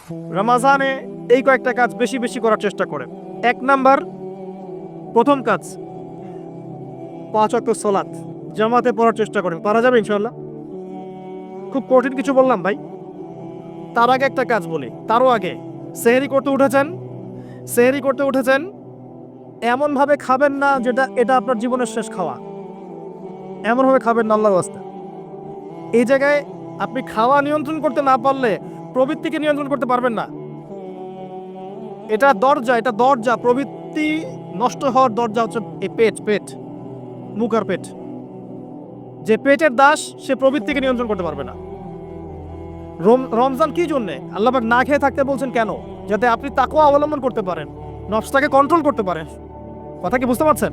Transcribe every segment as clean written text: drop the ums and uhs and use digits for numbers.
রমজানে এই কয়েকটা কাজ বেশি বেশি করার চেষ্টা করেন। এক নাম্বার, প্রথম কাজ, 5 ওয়াক্ত সালাত জামাতে পড়ার চেষ্টা করেন। পারা যাবে ইনশাআল্লাহ? খুব কঠিন কিছু বললাম ভাই? তার আগে একটা কাজ বলি, তারও আগে, সেহরি করতে উঠেছেন, এমনভাবে খাবেন না যেটা এটা আপনার জীবনের শেষ খাওয়া। এমনভাবে খাবেন না আল্লাহর ওয়াস্তে। এই জায়গায় আপনি খাওয়া নিয়ন্ত্রণ করতে না পারলে প্রবৃত্তিকে নিয়ন্ত্রণ করতে পারবেন না। এটা দরজা, প্রবৃত্তি নষ্ট হওয়ার দরজা হচ্ছে এই পেট, মুখ আর পেট। যে পেটের দাস সে প্রবৃত্তিকে নিয়ন্ত্রণ করতে পারবে না। রমজান কি জন্যে আল্লাহ পাক না খেয়ে থাকতে বলছেন কেন? যাতে আপনি তাকওয়া অবলম্বন করতে পারেন, নফসটাকে কন্ট্রোল করতে পারেন। কথা কি বুঝতে পারছেন?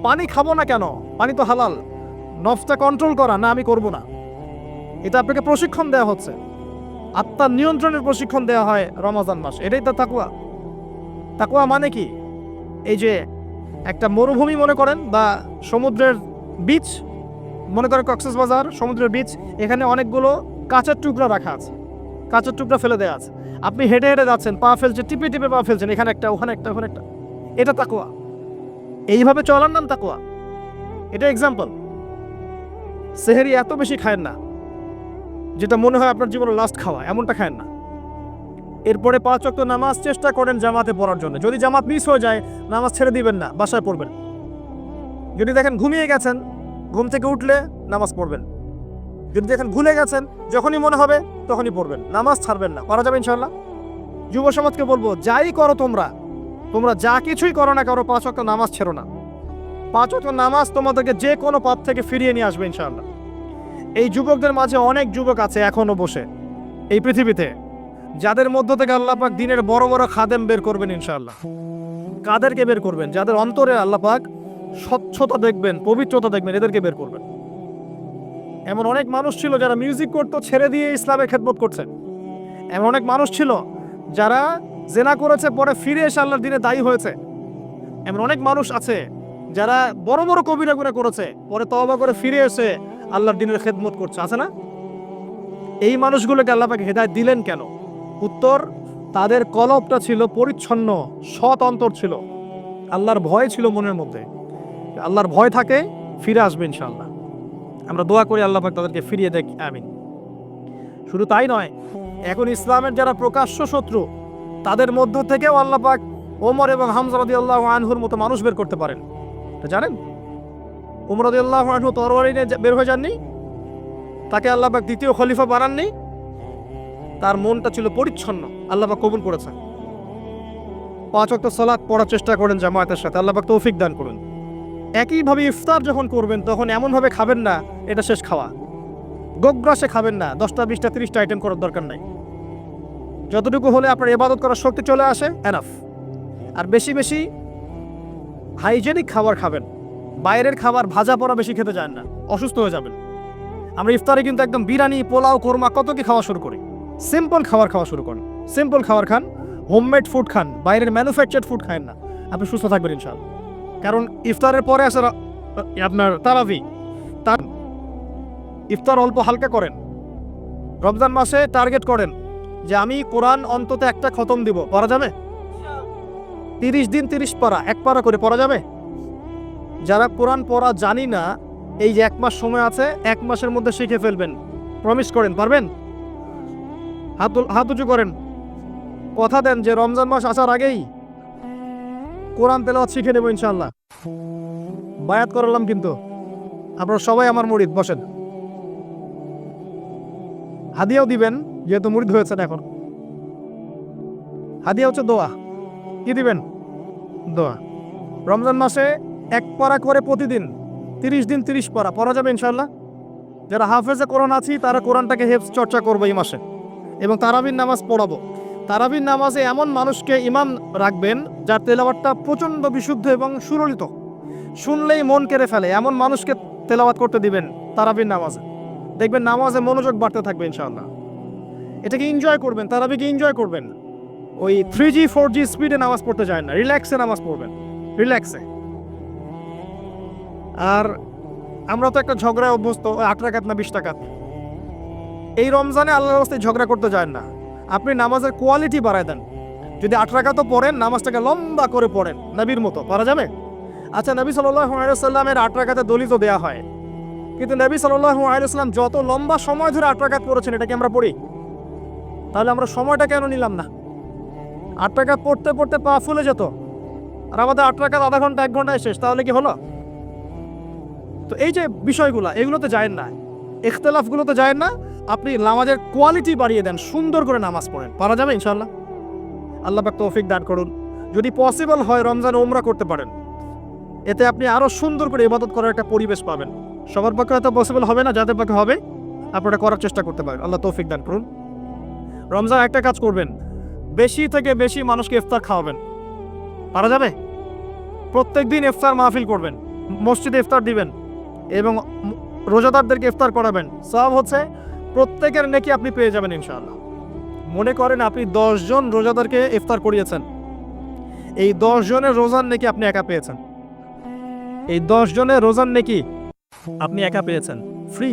পানি খাবো না কেন? পানি তো হালাল। নফসটা কন্ট্রোল করা, না আমি করব না, এটা আপনাকে প্রশিক্ষণ দেওয়া হচ্ছে। আত্মার নিয়ন্ত্রণের প্রশিক্ষণ দেওয়া হয় রমজান মাস। এটাই তো তাকওয়া। তাকওয়া মানে কি? এই যে একটা মরুভূমি মনে করেন, বা সমুদ্রের বিচ মনে করেন, কক্সবাজার সমুদ্রের বিচ, এখানে অনেকগুলো কাঁচের টুকরা রাখা আছে, কাঁচের টুকরা ফেলে দেওয়া আছে। আপনি হেঁটে হেঁটে যাচ্ছেন, পা ফেলছেন, টিপে পা ফেলছেন, এখানে একটা, ওখানে একটা, ওখানে একটা। এটা তাকওয়া। এইভাবে চলার নাম তাকওয়া। এটা এক্সাম্পল। সেহরি এত বেশি খায়েন না যেটা মনে হয় আপনার জীবনের লাস্ট খাওয়া, এমনটা খায়েন না। এরপরে 5 ওয়াক্ত নামাজ চেষ্টা করেন জামাতে পড়ার জন্য। যদি জামাত মিস হয়ে যায়, নামাজ ছেড়ে দিবেন না, বাসায় পড়বেন। যদি দেখেন ঘুমিয়ে গেছেন, ঘুম থেকে উঠলে নামাজ পড়বেন। যদি দেখেন ভুলে গেছেন, যখনই মনে হবে তখনই পড়বেন, নামাজ ছাড়বেন না। করা যাবে ইনশাআল্লাহ? যুব সমাজকে বলবো, যাই করো তোমরা যা কিছুই করো না, 5 ওয়াক্ত নামাজ ছেড়ো না। 5 ওয়াক্ত নামাজ তোমাদেরকে যে কোনো পাপ থেকে ফিরিয়ে নিয়ে আসবে ইনশাআল্লাহ। এই যুবকদের মাঝে অনেক যুবক আছে এখনো বসে এই পৃথিবীতে, যাদের মধ্য থেকে আল্লাহ পাক দিনের বড় বড় খাদেম বের করবেন ইনশাআল্লাহ। কাদেরকে বের করবেন? যাদের অন্তরে আল্লাহ পাক স্বচ্ছতা দেখবেন, পবিত্রতা দেখবেন, এদেরকে বের করবেন। এমন অনেক মানুষ ছিল যারা মিউজিক করতো, ছেড়ে দিয়ে ইসলামের খেদমত করছে। এমন অনেক মানুষ ছিল যারা জেনা করেছে, পরে ফিরে এসে আল্লাহর দিনে দায়ী হয়েছে। এমন অনেক মানুষ আছে যারা বড় বড় কবিরা গুনাহ করেছে, পরে তওবা করে ফিরে এসে আল্লাহর দিনের খেদমত করছে, আছে না? এই মানুষগুলোকে আল্লাহ পাক হেদায়েত দিলেন কেন? উত্তর, তাদের কলবটা ছিল পরিচ্ছন্ন, সৎ অন্তর ছিল, আল্লাহর ভয় ছিল মনের মধ্যে। আল্লাহর ভয় থাকে, ফিরে আসবে ইনশাআল্লাহ। আমরা দোয়া করি আল্লাহ পাক তাদেরকে ফিরিয়ে দেখ, আমিন। শুধু তাই নয়, এখন ইসলামের যারা প্রকাশ্য শত্রু, তাদের মধ্য থেকেও আল্লাহ পাক ওমর এবং হামজা রাদিয়াল্লাহু আনহুর মতো মানুষ বের করতে পারেন। এটা জানেন? ওমর রাদিয়াল্লাহু আনহু তরবারি নিয়ে বের হয়ে যাননি, তাকে আল্লাহ পাক দ্বিতীয় খলিফা বানাননি, তার মনটা ছিল পরিচ্ছন্ন, আল্লাহ পাক কবুল করেছেন। 5 ওয়াক্ত সালাত পড়ার চেষ্টা করেন জামায়াতের সাথে, আল্লাহ পাক তৌফিক দান করুন। একইভাবে ইফতার যখন করবেন, তখন এমনভাবে খাবেন না এটা শেষ খাওয়া। গোগ্রাসে খাবেন না, 10টা 20টা 30টা আইটেম করার দরকার নাই। যতটুকু হলে আপনার ইবাদত করার শক্তি চলে আসে, এনাফ। আর বেশি বেশি হাইজেনিক খাবার খাবেন। বাইরের খাবার ভাজা পড়া বেশি খেতে যান না, অসুস্থ হয়ে যাবেন। আমরা ইফতারে কিন্তু একদম বিরিয়ানি, পোলাও, কোরমা কত কি খাওয়া শুরু করি। সিম্পল খাবার খাওয়া শুরু করেন, সিম্পল খাবার খান, হোমমেড ফুড খান, বাইরের ম্যানুফ্যাকচার্ড ফুড খান না। আপনি সুস্থ থাকবেন ইনশাআল্লাহ। কারণ ইফতারের পরে আসে আপনার তারাবি। তার ইফতার অল্প হালকা করেন। রমজান মাসে টার্গেট করেন যে আমি কোরআন অন্তত একটা খতম দিব। পড়া যাবে? 30 দিন 30 পারা, 1 পারা করে পড়া যাবে? যারা কোরআন পড়া জানি না, এই যে 1 মাস সময় আছে, 1 মাসের মধ্যে শিখে ফেলবেন। প্রমিস করেন, পারবেন? হাত উঁচু করেন, কথা দেন যে রমজান মাস আসার আগেই কোরআন তেলাওয়াত শিখে নেব ইনশাআল্লাহ। বায়াত করলাম কিন্তু, আপনারা সবাই আমার মুরিদ। বসেন, হাদিয়াও দিবেন যেহেতু মুরিদ হয়েছেন। এখন হাদিয়া হচ্ছে দোয়া। কি দিবেন? দোয়া। রমজান মাসে 1 পারা করে প্রতিদিন 30 দিন 30 পারা পড়া যাবে ইনশাআল্লাহ। যারা হাফেজে কোরআন আছি তারা কোরআনটাকে হেফজ চর্চা করবো এই মাসে, এবং তারাবির নামাজ পড়াবো। তারাবির নামাজে এমন মানুষকে ইমাম রাখবেন যার তেলাওয়াতটা প্রচণ্ড বিশুদ্ধ এবং সুললিত, শুনলেই মন কেড়ে ফেলে, এমন মানুষকে তেলাওয়াত করতে দিবেন তারাবির নামাজে। দেখবেন নামাজে মনোযোগ বাড়তে থাকবে ইনশাআল্লাহ। এটাকে এনজয় করবেন, তারাবিকে এনজয় করবেন। ওই 3G 4G স্পিডে নামাজ পড়তে যায় না, রিল্যাক্সে নামাজ পড়বেন, রিল্যাক্সে। আর আমরা তো একটা ঝগড়ায় অভ্যস্ত, 8 রাকাত না 20 রাকাত। এই রমজানে আল্লাহর রাস্তায় ঝগড়া করতে যায় না। আপনি নামাজের কোয়ালিটি বাড়ায় দেন। যদি 8 রাকাতও পড়েন, নামাজটাকে লম্বা করে পড়েন নবীর মতো, পারা যাবে? আচ্ছা, নবী সাল্লাল্লাহু আলাইহি ওয়াসাল্লামের 8 রাকাতে দলিত দেয়া হয়, কিন্তু নবী সাল্লাল্লাহু আলাইহি ওয়াসাল্লাম যত লম্বা সময় ধরে 8 রাকাত পড়েছেন, এটা কি আমরা পড়ি? তাহলে আমরা সময়টা কেন নিলাম না? 8 রাকাত পড়তে পড়তে পা ফুলে যেত, আর আমাদের 8 রাকাত আধা ঘন্টা 1 ঘন্টায় শেষ, তাহলে কি হলো? তো এই যে বিষয়গুলো, এগুলোতে যায়েন না, ইখতিলাফগুলোতে যায়েন না। আপনি নামাজের কোয়ালিটি বাড়িয়ে দেন, সুন্দর করে নামাজ পড়েন, পারা যাবে ইনশাআল্লাহ। আল্লাহ পাক তৌফিক দান করুন। যদি পসিবল হয় রমজানে উমরা করতে পারেন, এতে আপনি আরো সুন্দর করে ইবাদত করার একটা পরিবেশ পাবেন। সবার পক্ষে হয়তো পসিবল হবে না, যাদের পক্ষে হবে আপনারা করার চেষ্টা করতে পারেন। আল্লাহ তৌফিক দান করুন। রমজান একটা কাজ করবেন, বেশি থেকে বেশি মানুষকে ইফতার খাওয়াবেন, পারা যাবে? প্রত্যেকদিন ইফতার মাহফিল করবেন, মসজিদে ইফতার দিবেন এবং রোজাদারদেরকে ইফতার করাবেন। সওয়াব হচ্ছে প্রত্যেকের নেকি আপনি পেয়ে যাবেন ইনশাআল্লাহ। মনে করেন আপনি 10 জন রোজাদারকে ইফতার করিয়েছেন, এই 10 জনের রোজার নেকি আপনি একা পেয়েছেন। এই 10 জনের রোজার নেকি আপনি একা পেয়েছেন, ফ্রি।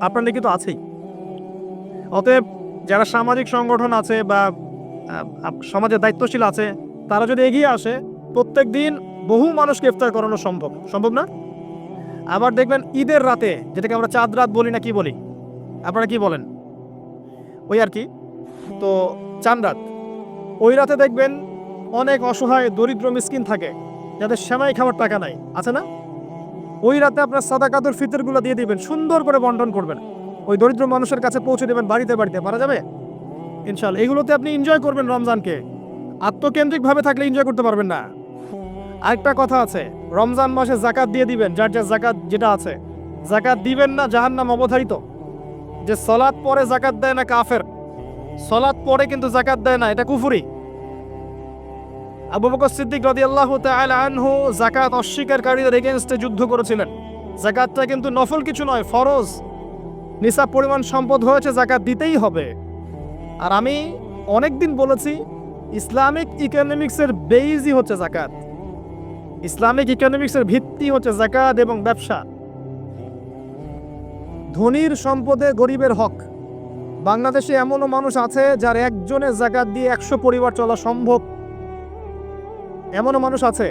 আপনার নেকি তো আছেই। অতএব যারা সামাজিক সংগঠন আছে বা সমাজের দায়িত্বশীল আছে, তারা যদি এগিয়ে আসে, প্রত্যেক দিন বহু মানুষকে ইফতার করানো সম্ভব না? আবার দেখবেন ঈদের রাতে, যেটাকে আমরা চাঁদ রাত বলি না, কি বলি আপনারা, কি বলেন? ওই আর কি, তো চাঁদ রাত, ওই রাতে দেখবেন অনেক অসহায় দরিদ্র মিসকিন থাকে, যাদের সেমাই খাওয়ার টাকা নাই, আছে না? ওই রাতে আপনার সাদাকাতুল ফিতরগুলো দিয়ে দিবেন, সুন্দর করে বন্টন করবেন, ওই দরিদ্র মানুষের কাছে পৌঁছে দেবেন বাড়িতে বাড়িতে, পারা যাবে ইনশাআল্লাহ। এগুলোতে আপনি এনজয় করবেন রমজানকে। আত্মকেন্দ্রিকভাবে থাকলে এনজয় করতে পারবেন না। আরেকটা কথা আছে, রমজান মাসে জাকাত দিয়ে দিবেন, যার জাকাত যেটা আছে। জাকাত দিবেন না, জাহান্নাম অবধারিত। যে সালাত পরে জাকাত দেয় না কাফের, সালাত পরে কিন্তু জাকাত দেয় না, এটা কুফরি। আবু বকর সিদ্দিক রাদিয়াল্লাহু তাআলা আনহু যাকাত অস্বীকারীদের এগেইনস্টে যুদ্ধ করেছিলেন। যাকাতটা কিন্তু নফল কিছু নয়, ফরজ। নিসাব পরিমাণ সম্পদ হয়েছে, যাকাত দিতেই হবে। আর আমি অনেকদিন বলেছি, ইসলামিক ইকোনমিক্সের বেইজই হচ্ছে যাকাত। ইসলামিক ইকোনমিক্সের ভিত্তি হচ্ছে যাকাত এবং ব্যবসা। ধনীর সম্পদে গরিবের হক। বাংলাদেশে এমনও মানুষ আছে যার একজনের যাকাত দিয়ে 100 পরিবার চলা সম্ভব। এমনও মানুষ আছে,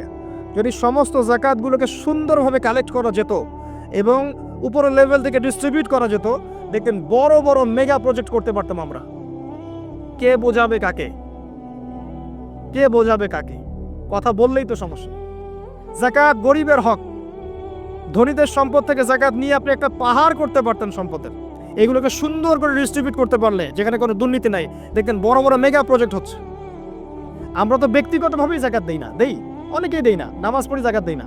যদি সমস্ত যাকাতগুলোকে সুন্দরভাবে কালেক্ট করা যেত এবং উপরের লেভেল থেকে ডিস্ট্রিবিউট করা যেত, দেখতেন বড় বড় মেগা প্রজেক্ট করতে পারতাম আমরা। কে বোঝাবে কাকে? কে বোঝাবে কাকে? কথা বললেই তো সমস্যা। যাকাত গরিবের হক। ধনীদের সম্পদ থেকে যাকাত নিয়ে আপনি একটা পাহাড় করতে পারতেন সম্পদের। এগুলোকে সুন্দর করে ডিস্ট্রিবিউট করতে পারলে, যেখানে কোনো দুর্নীতি নাই, দেখতেন বড় বড় মেগা প্রজেক্ট হচ্ছে। আমরা তো ব্যক্তিগতভাবেই যাকাত দেই না, অনেকেই দেই না, নামাজ পড়ি যাকাত দেই না।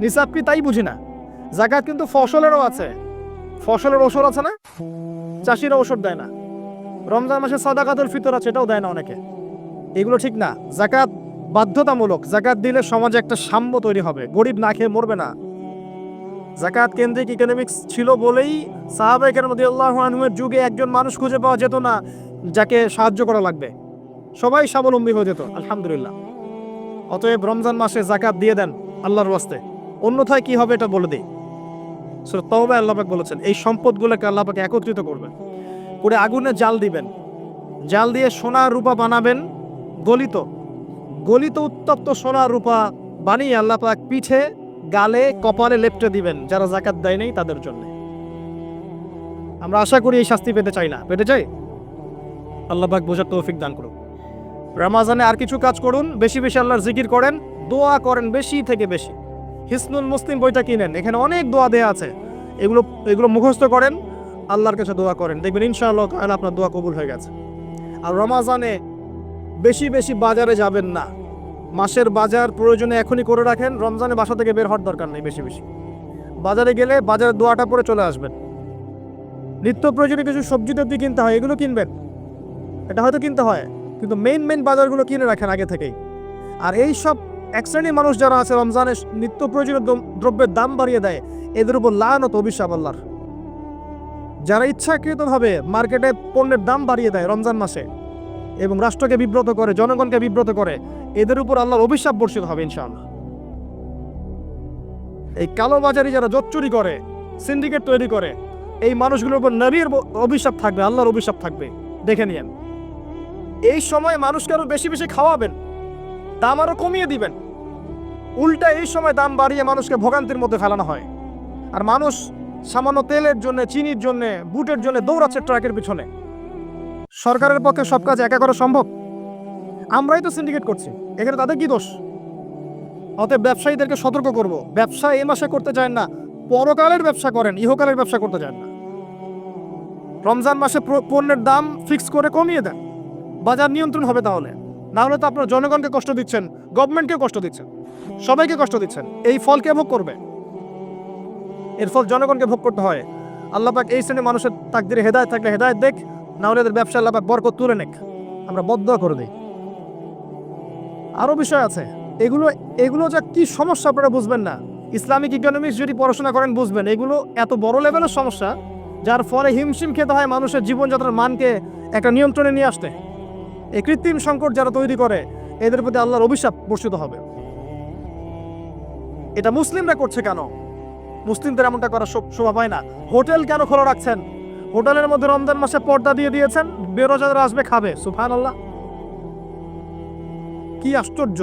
নিসাব কি তাই বুঝি না। যাকাত কিন্তু ফসলেরও আছে, ফসলের ওষুধ আছে না, চাষিরা ওষুধ দেয় না। রমজান মাসে সাদাকাতুল ফিতর আছে, এটাও দেয় না অনেকে। এগুলো ঠিক না। যাকাত বাধ্যতামূলক। যাকাত দিলে সমাজে একটা সাম্য তৈরি হবে, গরিব না খেয়ে মরবে না। যাকাত কেন্দ্রিক ইকোনমিক্স ছিল বলেই সাহাবায়ে কেরাম রাদিয়াল্লাহু আনহুমের যুগে একজন মানুষ খুঁজে পাওয়া যেত না যাকে সাহায্য করা লাগবে, সবাই স্বাবলম্বী হয়ে যেত, আলহামদুলিল্লাহ। অতএব রমজান মাসে যাকাত দিয়ে দেন আল্লাহর ওয়াস্তে, অন্যথায় কি হবে এটা বলে দিই। সূরা তাওবায় আল্লাহ পাক বলেছেন, এই সম্পদগুলোকে আল্লাহ পাক একত্রিত করবেন, করে আগুনে জাল দিবেন, জাল দিয়ে সোনা রূপা বানাবেন, গলিত উত্তপ্ত সোনা রূপা বানিয়ে আল্লাহ পাক পিঠে, গালে, কপালে লেপটে দিবেন যারা যাকাত দেয় নাই তাদের জন্য। আমরা আশা করি এই শাস্তি পেতে চাই না, পেতে চাই? আল্লাহ পাক বোঝার তৌফিক দান করুন। রমজানে আর কিছু কাজ করুন, বেশি বেশি আল্লাহর জিকির করেন, দোয়া করেন বেশি থেকে বেশি। হিসনুল মুসলিম বইটা কিনেন, এখানে অনেক দোয়া দেয়া আছে, এগুলো মুখস্থ করেন, আল্লাহর কাছে দোয়া করেন, দেখবেন ইনশাআল্লাহ তাআলা আপনার দোয়া কবুল হয়ে গেছে। আর রমজানে বেশি বেশি বাজারে যাবেন না। মাসের বাজার প্রয়োজনে এখনই করে রাখেন, রমজানে বাসা থেকে বের হওয়ার দরকার নেই। বেশি বেশি বাজারে গেলে বাজারের দোয়াটা পরে চলে আসবেন। নিত্য প্রয়োজনীয় কিছু সবজি টবজি কিনতে হয়, এগুলো কিনবেন, এটা হয়তো কিনতে হয়, কিন্তু মেইন বাজারগুলো কিনে রাখেন আগে থেকেই। আর এই সব এক শ্রেণীর মানুষ যারা আছে রমজানে নিত্য প্রয়োজনীয় দ্রব্যের দাম বাড়িয়ে দেয়, এদের উপর লানত অভিশাপ আল্লাহর। যারা ইচ্ছাকৃতভাবে মার্কেটে পণ্যের দাম বাড়িয়ে দেয় রমজান মাসে এবং রাষ্ট্রকে বিব্রত করে, জনগণকে বিব্রত করে, এদের উপর আল্লাহর অভিশাপ বর্ষিত হবে ইনশাআল্লাহ। এই কালোবাজারি যারা জোচ্চুরি করে, সিন্ডিকেট তৈরি করে, এই মানুষগুলোর উপর নবীর অভিশাপ থাকবে, আল্লাহর অভিশাপ থাকবে, দেখে নিয়েন। এই সময় মানুষকে আরো বেশি বেশি খাওয়াবেন, দাম আরো কমিয়ে দিবেন। উল্টা এই সময় দাম বাড়িয়ে মানুষকে ভোগান্তির মধ্যে ফেলানো হয়। আর মানুষ সামান্য তেলের জন্য, চিনির জন্য, বুটের জন্য দৌড়াচ্ছে ট্রাকের পিছনে। সরকারের পক্ষে সব কাজ একা করা সম্ভব? আমরাই তো সিন্ডিকেট করছি, এখানে তাদের কি দোষ? অতএব ব্যবসায়ীদেরকে সতর্ক করব, ব্যবসা এই মাসে করতে চান না, পরকালের ব্যবসা করেন, ইহকালের ব্যবসা করতে চান না। রমজান মাসে পণ্যের দাম ফিক্স করে কমিয়ে দেন, বাজার নিয়ন্ত্রণ হবে। তাহলে না হলে তো আপনার জনগণকে কষ্ট দিচ্ছেন, গভর্নমেন্টকে কষ্ট দিচ্ছেন, সবাইকে কষ্ট দিচ্ছেন। এই ফল কে ভোগ করবে? এর ফল জনগণকে ভোগ করতে হয়। আল্লাহ পাক এই শ্রেণীর মানুষের তাকদিরে হেদায়েত থাকলে হেদায়েত দেখ, না হলে এদের ব্যবসা আল্লাহ পাক বরকত তুলে নেক। আমরা বদদোয়া করে দিই। আরও বিষয় আছে, এগুলো যা কি সমস্যা আপনারা বুঝবেন না। ইসলামিক ইকোনমিক্স যদি পড়াশোনা করেন বুঝবেন, এগুলো এত বড় লেভেলের সমস্যা যার ফলে হিমশিম খেতে হয় মানুষের জীবনযাত্রার মানকে একটা নিয়ন্ত্রণে নিয়ে আসতে। এই কৃত্রিম সংকট যারা তৈরি করে, এদের প্রতি আল্লাহর অভিশাপ বর্ষিত হবে। এটা মুসলিমরা করছে কেন? মুসলিমদের এমনটা করার শোভা পায় না। হোটেল কেন খোলা রাখছেন? হোটেলের মধ্যে রমজান মাসে পর্দা দিয়ে দিয়েছেন, বেরোজাদার আসবে খাবে। সুবহানাল্লাহ, কি আশ্চর্য!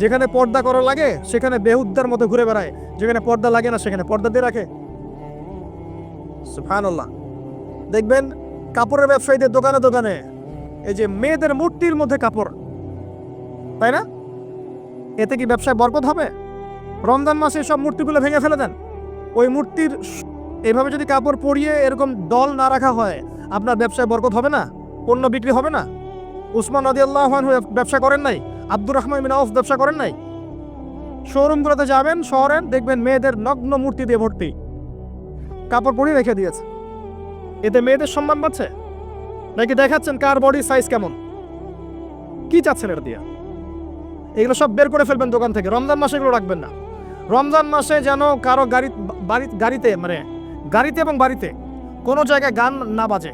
যেখানে পর্দা করা লাগে সেখানে বেহুদ্দার মতো ঘুরে বেড়ায়, যেখানে পর্দা লাগে না সেখানে পর্দা দিয়ে রাখে। সুবহানাল্লাহ। দেখবেন কাপড়ের ব্যবসায়ীদের দোকানে দোকানে এই যে মেয়েদের মূর্তির মধ্যে কাপড়, তাই না? এতে কি ব্যবসায় বরকত হবে? রমজান মাসে সব মূর্তিগুলো ভেঙে ফেলে দেন। ওই মূর্তির এভাবে যদি কাপড় পরিয়ে এরকম দল না রাখা হয়, আপনার ব্যবসায় বরকত হবে না? পণ্য বিক্রি হবে না? উসমান রাদিয়াল্লাহু আনহু ব্যবসা করেন নাই? আব্দুর রহমান বিন আউফ ব্যবসা করেন নাই? শোরুমগুলোতে যাবেন, শহরের দেখবেন মেয়েদের নগ্ন মূর্তি দিয়ে ভর্তি, কাপড় পরিয়ে রেখে দিয়েছে। এতে মেয়েদের সম্মান পাচ্ছে নাকি দেখাচ্ছেন কার বডি সাইজ কেমন? কি চাচ্ছেন এটা দিয়ে? এগুলো সব বের করে ফেলবেন দোকান থেকে। রমজান মাসে এগুলো রাখবেন না। রমজান মাসে যেন কারো গাড়িতে এবং বাড়িতে কোনো জায়গায় গান না বাজে,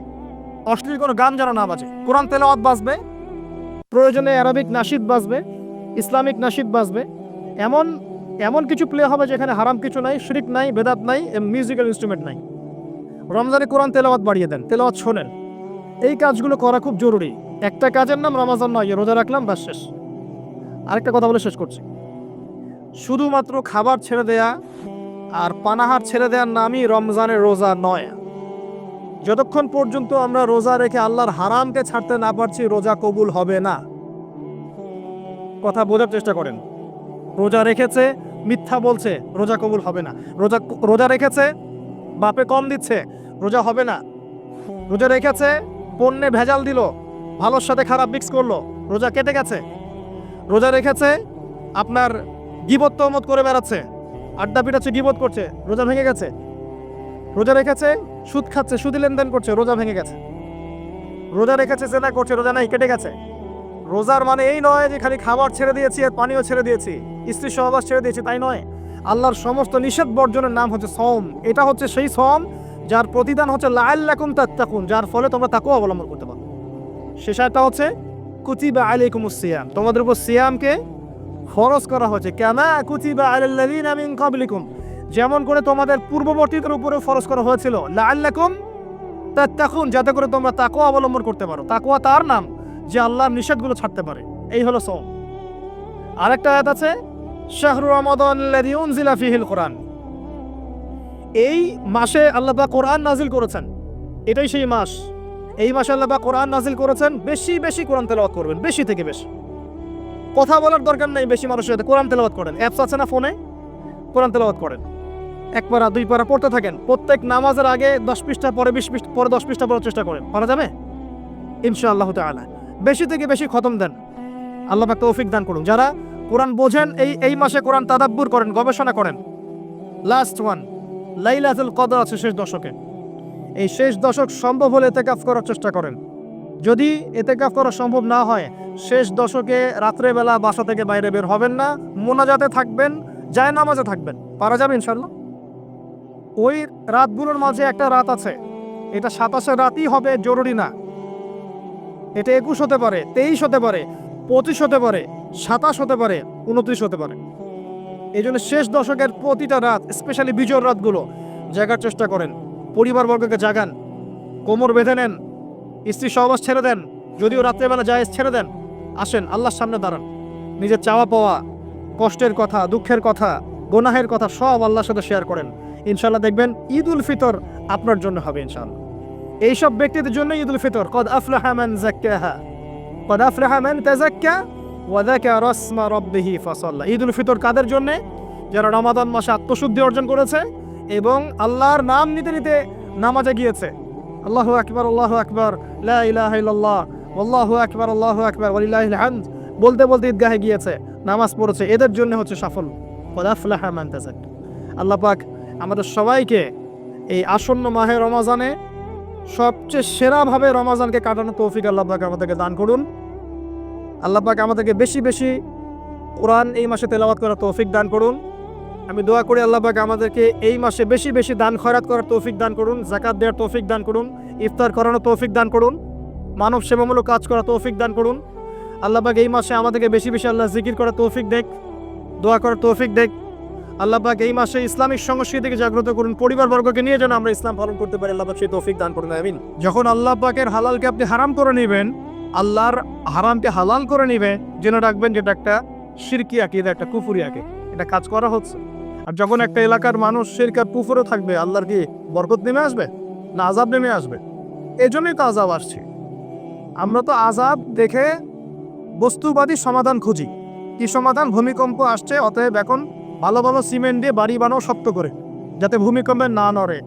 অশ্লীল কোনো গান যেন না বাজে। কোরআন তেলাওয়াত বাজবে, প্রয়োজনে অ্যারাবিক নাশিদ বাজবে, ইসলামিক নাশিদ বাজবে। এমন এমন কিছু প্লে হবে যেখানে হারাম কিছু নাই, শিরক নাই, বেদাত নাই, মিউজিক্যাল ইনস্ট্রুমেন্ট নাই। রমজানে কোরআন তেলাওয়াত বাড়িয়ে দেন, তেলাওয়াত শোনেন। এই কাজগুলো করা খুব জরুরি। একটা কাজের নাম রমজান নয়, রোজা রাখলাম বাস শেষ। আরেকটা কথা বলে শেষ করছি, শুধুমাত্র খাবার ছেড়ে দেয়া আর পানাহার ছেড়ে দেওয়ার নামই রমজানের রোজা নয়। যতক্ষণ পর্যন্ত আমরা রোজা রেখে আল্লাহর হারামকে ছাড়তে না পারছি, রোজা কবুল হবে না। কথা বোঝার চেষ্টা করেন। রোজা রেখেছে, মিথ্যা বলছে, রোজা কবুল হবে না। রোজা রেখেছে, বাপে কম দিচ্ছে, রোজা হবে না। রোজা রেখেছে, পণ্যে ভেজাল দিল, ভালোর সাথে খারাপ মিক্স করলো, রোজা কেটে গেছে। রোজা রেখেছে, আপনার গীবত তহমত করে বেড়াচ্ছে, আড্ডা পিটাচ্ছে, গীবত করছে, রোজা ভেঙে গেছে। রোজা রেখেছে, সুদ খাচ্ছে, সুদি লেনদেন করছে, রোজা ভেঙে গেছে। রোজা রেখেছে, জেনা করছে, রোজা নাই, কেটে গেছে। রোজার মানে এই নয় যে খালি খাবার ছেড়ে দিয়েছি আর পানিও ছেড়ে দিয়েছি, স্ত্রী সহবাস ছেড়ে দিয়েছি, তাই নয়। আল্লাহর সমস্ত নিষেধ বর্জনের নাম হচ্ছে সওম। এটা হচ্ছে সেই সওম যার প্রতিদান হচ্ছে লাআল্লাকুম তাত্তাকুন, যার ফলে তোমরা তাকওয়া অবলম্বন করতে পারো। শেষ আয়াতটা হচ্ছে কুতিবা আলাইকুমুস সিয়াম, তোমাদের উপর সিয়ামকে ফরজ করা হয়েছে। কামা কুতিবা আলাল্লাযিনা মিন ক্বাবলিকুম, যেমন করে তোমাদের পূর্ববর্তীদের উপরে ফরজ করা হয়েছিল। লাআল্লাকুম তাত্তাকুন, যাতে করে তোমরা তাকওয়া অবলম্বন করতে পারো। তাকওয়া তার নাম যে আল্লাহর নিষেধগুলো ছাড়তে পারে। এই হলো সওম। আরেকটা আয়াত আছে, শাহরু রমাদানাল্লাযী উনজিলা ফীহিল কুরআন, এই মাসে আল্লাহ পাক কোরআন নাজিল করেছেন। এটাই সেই মাস। এই মাসে আল্লাহ পাক কোরআন নাজিল করেছেন। বেশি বেশি কোরআন তেলাওয়াত করবেন, বেশি থেকে বেশি। কথা বলার দরকার নেই বেশি মানুষের সাথে, কোরআন তেলাওয়াত করেন। অ্যাপস আছে না ফোনে, কোরআন তেলাওয়াত করেন। এক পারা দুই পারা পড়তে থাকেন। প্রত্যেক নামাজের আগে 10 পৃষ্ঠা, পরে 20 পৃষ্ঠা, পরে 10 পৃষ্ঠা পড়ার চেষ্টা করেন। পারা যাবে ইনশাআল্লাহ তাআলা। বেশি থেকে বেশি খতম দেন, আল্লাহ পাক তৌফিক দান করুন। যারা কোরআন বোঝেন, এই মাসে কোরআন তাদাব্বুর করেন, গবেষণা করেন। লাস্ট ওয়ান, লাইলাতুল কদর আছে শেষ দশকে। এই শেষ দশক সম্ভব হলে ইতিকাফ করার চেষ্টা করেন। যদি ইতিকাফ করা সম্ভব না হয়, শেষ দশকে রাত্রেবেলা বাসা থেকে বাইরে বের হবেন না, মোনাজাতে থাকবেন, জায়নামাজে থাকবেন। পারা যাবে ইনশাআল্লাহ। ওই রাতগুলোর মাঝে একটা রাত আছে, এটা 27 রাতই হবে জরুরি না। এটা 21 হতে পারে, 23 হতে পারে, 25 হতে পারে, 27 হতে পারে, 29 হতে পারে। এই জন্য শেষ দশকের প্রতিটা রাত, স্পেশালি বিজয়ের রাতগুলো জাগার চেষ্টা করেন। পরিবারবর্গকে জাগান, কোমর বেঁধে নেন, স্ত্রী সহবাস ছেড়ে দেন, যদিও রাত্রেবেলা জায়েজ ছেড়ে দেন, আসেন আল্লাহর সামনে দাঁড়ান, নিজের চাওয়া পাওয়া, কষ্টের কথা, দুঃখের কথা, গুনাহের কথা সব আল্লাহর সাথে শেয়ার করেন। ইনশাআল্লাহ দেখবেন ঈদ উল ফিতর আপনার জন্য হবে ইনশাআল্লাহ। এইসব ব্যক্তিদের জন্য ঈদ উল ফিতর। কদ আফলাহা মান যাক্কাহা কদ আফলাহা মান তাযাক্কা ওয়া যাকারা ইসমা রাব্বিহি ফাসাল্লা। ঈদ উল ফিতর কাদের জন্য? যারা রমাদান মাসে আত্মশুদ্ধি অর্জন করেছে এবং আল্লাহর নাম নিতে নিতে নামাজে গিয়েছে। আল্লাহু আকবার, আল্লাহু আকবার, লা ইলাহা ইল্লাল্লাহ, আল্লাহু আকবার, আল্লাহু আকবার, ওয়ালিল্লাহিল হামদ বলতে বলতে ঈদগাহে গিয়েছে, নামাজ পড়েছে, এদের জন্য হচ্ছে সাফল্য। কদ আফলাহা মান তাযাক্কা। আল্লাহ পাক আমাদের সবাইকে এই আসন্ন মাহে রমাজানে সবচেয়ে সেরাভাবে রমাজানকে কাটানোর তৌফিক আল্লাহ পাক আমাদেরকে দান করুন। আল্লাহ পাক আমাদেরকে বেশি বেশি কোরআন এই মাসে তেলাওয়াত করার তৌফিক দান করুন। আমি দোয়া করি আল্লাহ পাক আমাদেরকে এই মাসে বেশি বেশি দান খয়রাত করার তৌফিক দান করুন, যাকাত দেওয়ার তৌফিক দান করুন, ইফতার করানোর তৌফিক দান করুন, মানব সেবামূলক কাজ করার তৌফিক দান করুন। আল্লাহ পাক এই মাসে আমাদেরকে বেশি বেশি আল্লাহ জিকির করার তৌফিক দেখ, দোয়া করার তৌফিক দেখ। আল্লাহ পাক এই মাসে ইসলামিক সংস্কৃতিকে জাগ্রত করুন, পরিবারবর্গকে নিয়ে যেন আমরা ইসলাম পালন করতে পারি। আল্লাহ পাক সেই তৌফিক দান করুন, আমিন। যখন আল্লাহ পাকের হালালকে আপনি হারাম করে নেবেন, আল্লাহর হারামকে হালাল করে নেবে, জেনে রাখবেন যেটা একটা শিরকি আকীদা, একটা কুফরি আকীদা, এটা কাজ করা হচ্ছে। আর যখন একটা এলাকার মানুষ শিরক আর কুফরে থাকবে, আল্লাহর কি বরকত নেমে আসবে না আযাব নেমে আসবে? এই জন্যই তো আযাব আসছে। আমরা তো আযাব দেখে বস্তুবাদী সমাধান খুঁজি। কি সমাধান? ভূমিকম্প আসছে, অতএব এখন ভালো ভালো সিমেন্ট দিয়ে বাড়ি বানাও শক্ত করে, যাতে ভূমিকম্পে না নড়ে।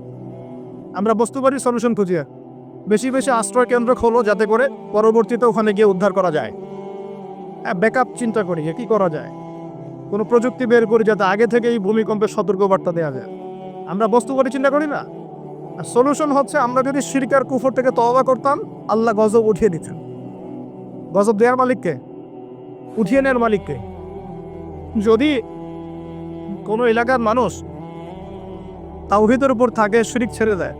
আমরা বস্তুবাদী সলিউশন খুঁজি। বেশি বেশি আশ্রয় কেন্দ্র খোলো, যাতে করে পরবর্তীতে ওখানে গিয়ে উদ্ধার করা যায়। ব্যাকআপ চিন্তা করি কি করা যায়, কোনো প্রযুক্তি বের করি যাতে আগে থেকে এই ভূমিকম্পের সতর্কবার্তা দেওয়া যায়। আমরা বস্তুবাদী চিন্তা করি না। আর সলিউশন হচ্ছে আমরা যদি শিরক আর কুফর থেকে তওবা করতাম, আল্লাহ গজব উঠিয়ে দিতেন। গজব দেওয়ার মালিককে, উঠিয়ে নেওয়ার মালিককে। যদি কোনো এলাকার মানুষ তাওহীদের উপর থাকে, শিরক ছেড়ে দেয়,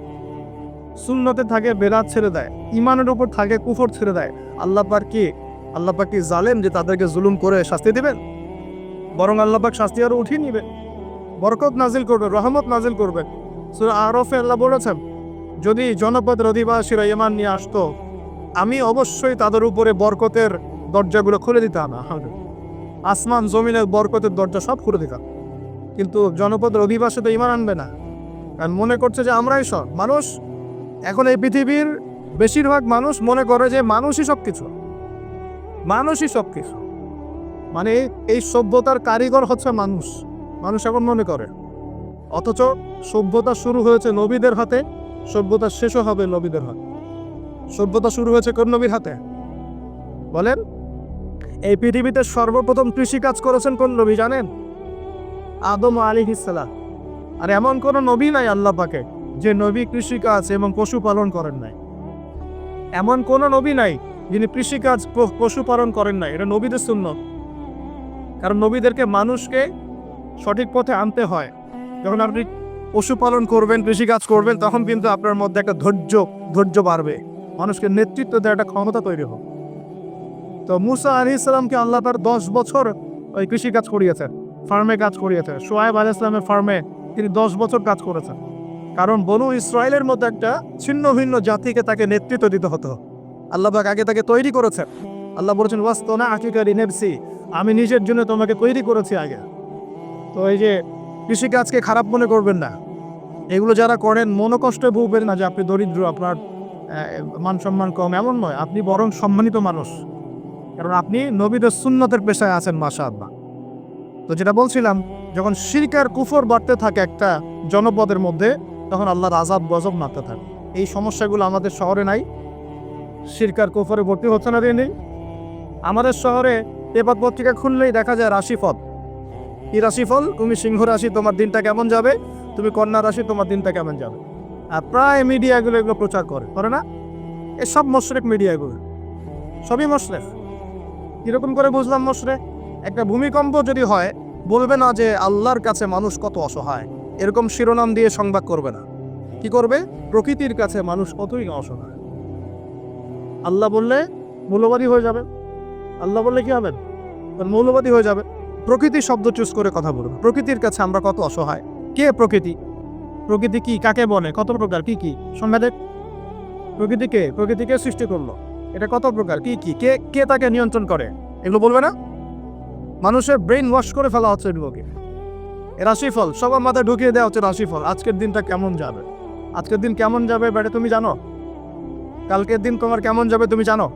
সুন্নতে থাকে, বেদাত ছেড়ে দেয়, ঈমানের উপর থাকে, কুফর ছেড়ে দেয়, আল্লাহ পাক কি জালেম যে তাদেরকে জুলুম করে শাস্তি দিবেন? বরং আল্লাহ পাক শাস্তি আরো উঠিয়ে নিবে, বরকত নাজিল করবে, রহমত নাজিল করবে। সূরা আরাফে আল্লাহ বলেছেন, যদি জনপদের অধিবাসীরা ঈমান নিয়ে আসতো, আমি অবশ্যই তাদের উপরে বরকতের দরজাগুলো খুলে দিতাম। আসমান জমিনের বরকতের দরজা সব খুলে দিতাম। কিন্তু জনপদের অধিবাসী তো ঈমান আনবে না, কারণ মনে করছে যে আমরাই সব মানুষ। এখন এই পৃথিবীর বেশিরভাগ মানুষ মনে করে যে মানুষই সব কিছু, মানুষই সব কিছু, মানে এই সভ্যতার কারিগর হচ্ছে মানুষ, মানুষ এখন মনে করে। অথচ সভ্যতা শুরু হয়েছে নবীদের হাতে, সভ্যতা শেষও হবে নবীদের হাতে। সভ্যতা শুরু হয়েছে কোন নবীর হাতে বলেন? এই পৃথিবীতে সর্বপ্রথম কৃষিকাজ করেছেন কোন নবী জানেন? আদম আলাইহিস সালাম। আর এমন কোন নবী নাই আল্লাহ পাকে যে নবী কৃষিকাজ এবং পশুপালন করেন নাই। এমন কোন নবী নাই যিনি কৃষিকাজ পশুপালন করেন নাই। এটা নবীদের সুন্নাত। কারণ নবীদেরকে মানুষকে সঠিক পথে আনতে হয়। যখন আপনি পশুপালন করবেন, কৃষিকাজ করবেন, তখন কিন্তু আপনার মধ্যে একটা ধৈর্য বাড়বে, মানুষকে নেতৃত্ব দেওয়ার একটা ক্ষমতা তৈরি হবে। তো মুসা আলাইহিস সালামকে আল্লাহ তার 10 বছর ওই কৃষিকাজ করিয়েছেন, ফার্মে কাজ করিয়েছেন। শুআয়ব আলাইহিস সালামের ফার্মে তিনি 10 বছর কাজ করেছেন। কারণ বনু ইসরায়েলের মতো একটা ছিন্ন ভিন্ন জাতিকে তাকে নেতৃত্ব দিতে হতো। আল্লাহ পাক আগে তাকে তৈরি করেছেন। আল্লাহ বলেছেন, ওয়াসতানা আকিকা লিনাফসি, আমি নিজের জন্য তোমাকে তৈরি করেছি আগে। তো এই যে কৃষিকাজকে খারাপ মনে করবেন না। এগুলো যারা করেন মনোকষ্টে ভুগবেন না যে আপনি দরিদ্র, আপনার মান সম্মান কম, এমন নয়। আপনি বরং সম্মানিত মানুষ, কারণ আপনি নবীদের সুন্নতের পেশায় আছেন, মাশাআল্লাহ। তো যেটা বলছিলাম, যখন শিরক আর কুফর বাড়তে থাকে একটা জনপদের মধ্যে, তখন আল্লাহর আযাব গজব নামতে থাকে। এই সমস্যাগুলো আমাদের শহরে নাই। শিরক আর কুফরে ভর্তি হচ্ছে না নেই। আমাদের শহরে পেপার পত্রিকা খুললেই দেখা যায় রাশিফল। কি রাশিফল? তুমি সিংহ রাশি, তোমার দিনটা কেমন যাবে। তুমি কন্যা রাশি, তোমার দিনটা কেমন যাবে। আর প্রায় মিডিয়াগুলো এগুলো প্রচার করে না? এসব মশরেক মিডিয়াগুলো, সবই মশরেক। কিরকম করে বুঝলাম মশরেক? একটা ভূমিকম্প যদি হয়, বলবে না যে আল্লাহর কাছে মানুষ কত অসহায়, এরকম শিরোনাম দিয়ে সংবাদ করবে না। কি করবে? প্রকৃতির কাছে মানুষ কতই অসহায়। আল্লাহ বললে মৌলবাদী হয়ে যাবে। আল্লাহ বললে কি হবে? মৌলবাদী হয়ে যাবে। প্রকৃতি শব্দ চুজ করে কথা বলবে। প্রকৃতির কাছে আমরা কত অসহায়। কে প্রকৃতি? প্রকৃতি কি, কাকে বলে, কত প্রকার, কি কি সংজ্ঞা দেখ। প্রকৃতিকে সৃষ্টি করলো, এটা কত প্রকার, কি কি, কে কে তাকে নিয়ন্ত্রণ করে, এগুলো বলবে না? মানুষের ব্রেন ওয়াশ করে ফেলা হচ্ছে এগুলোকে। রাশিফল সবার মাথায় ঢুকিয়ে দেওয়া হচ্ছে রাশিফল, আজকের দিনটা কেমন যাবে, আজকের দিন কেমন যাবে বেটা তুমি জানো? কালকের দিন তোমার কেমন যাবে তুমি জানো?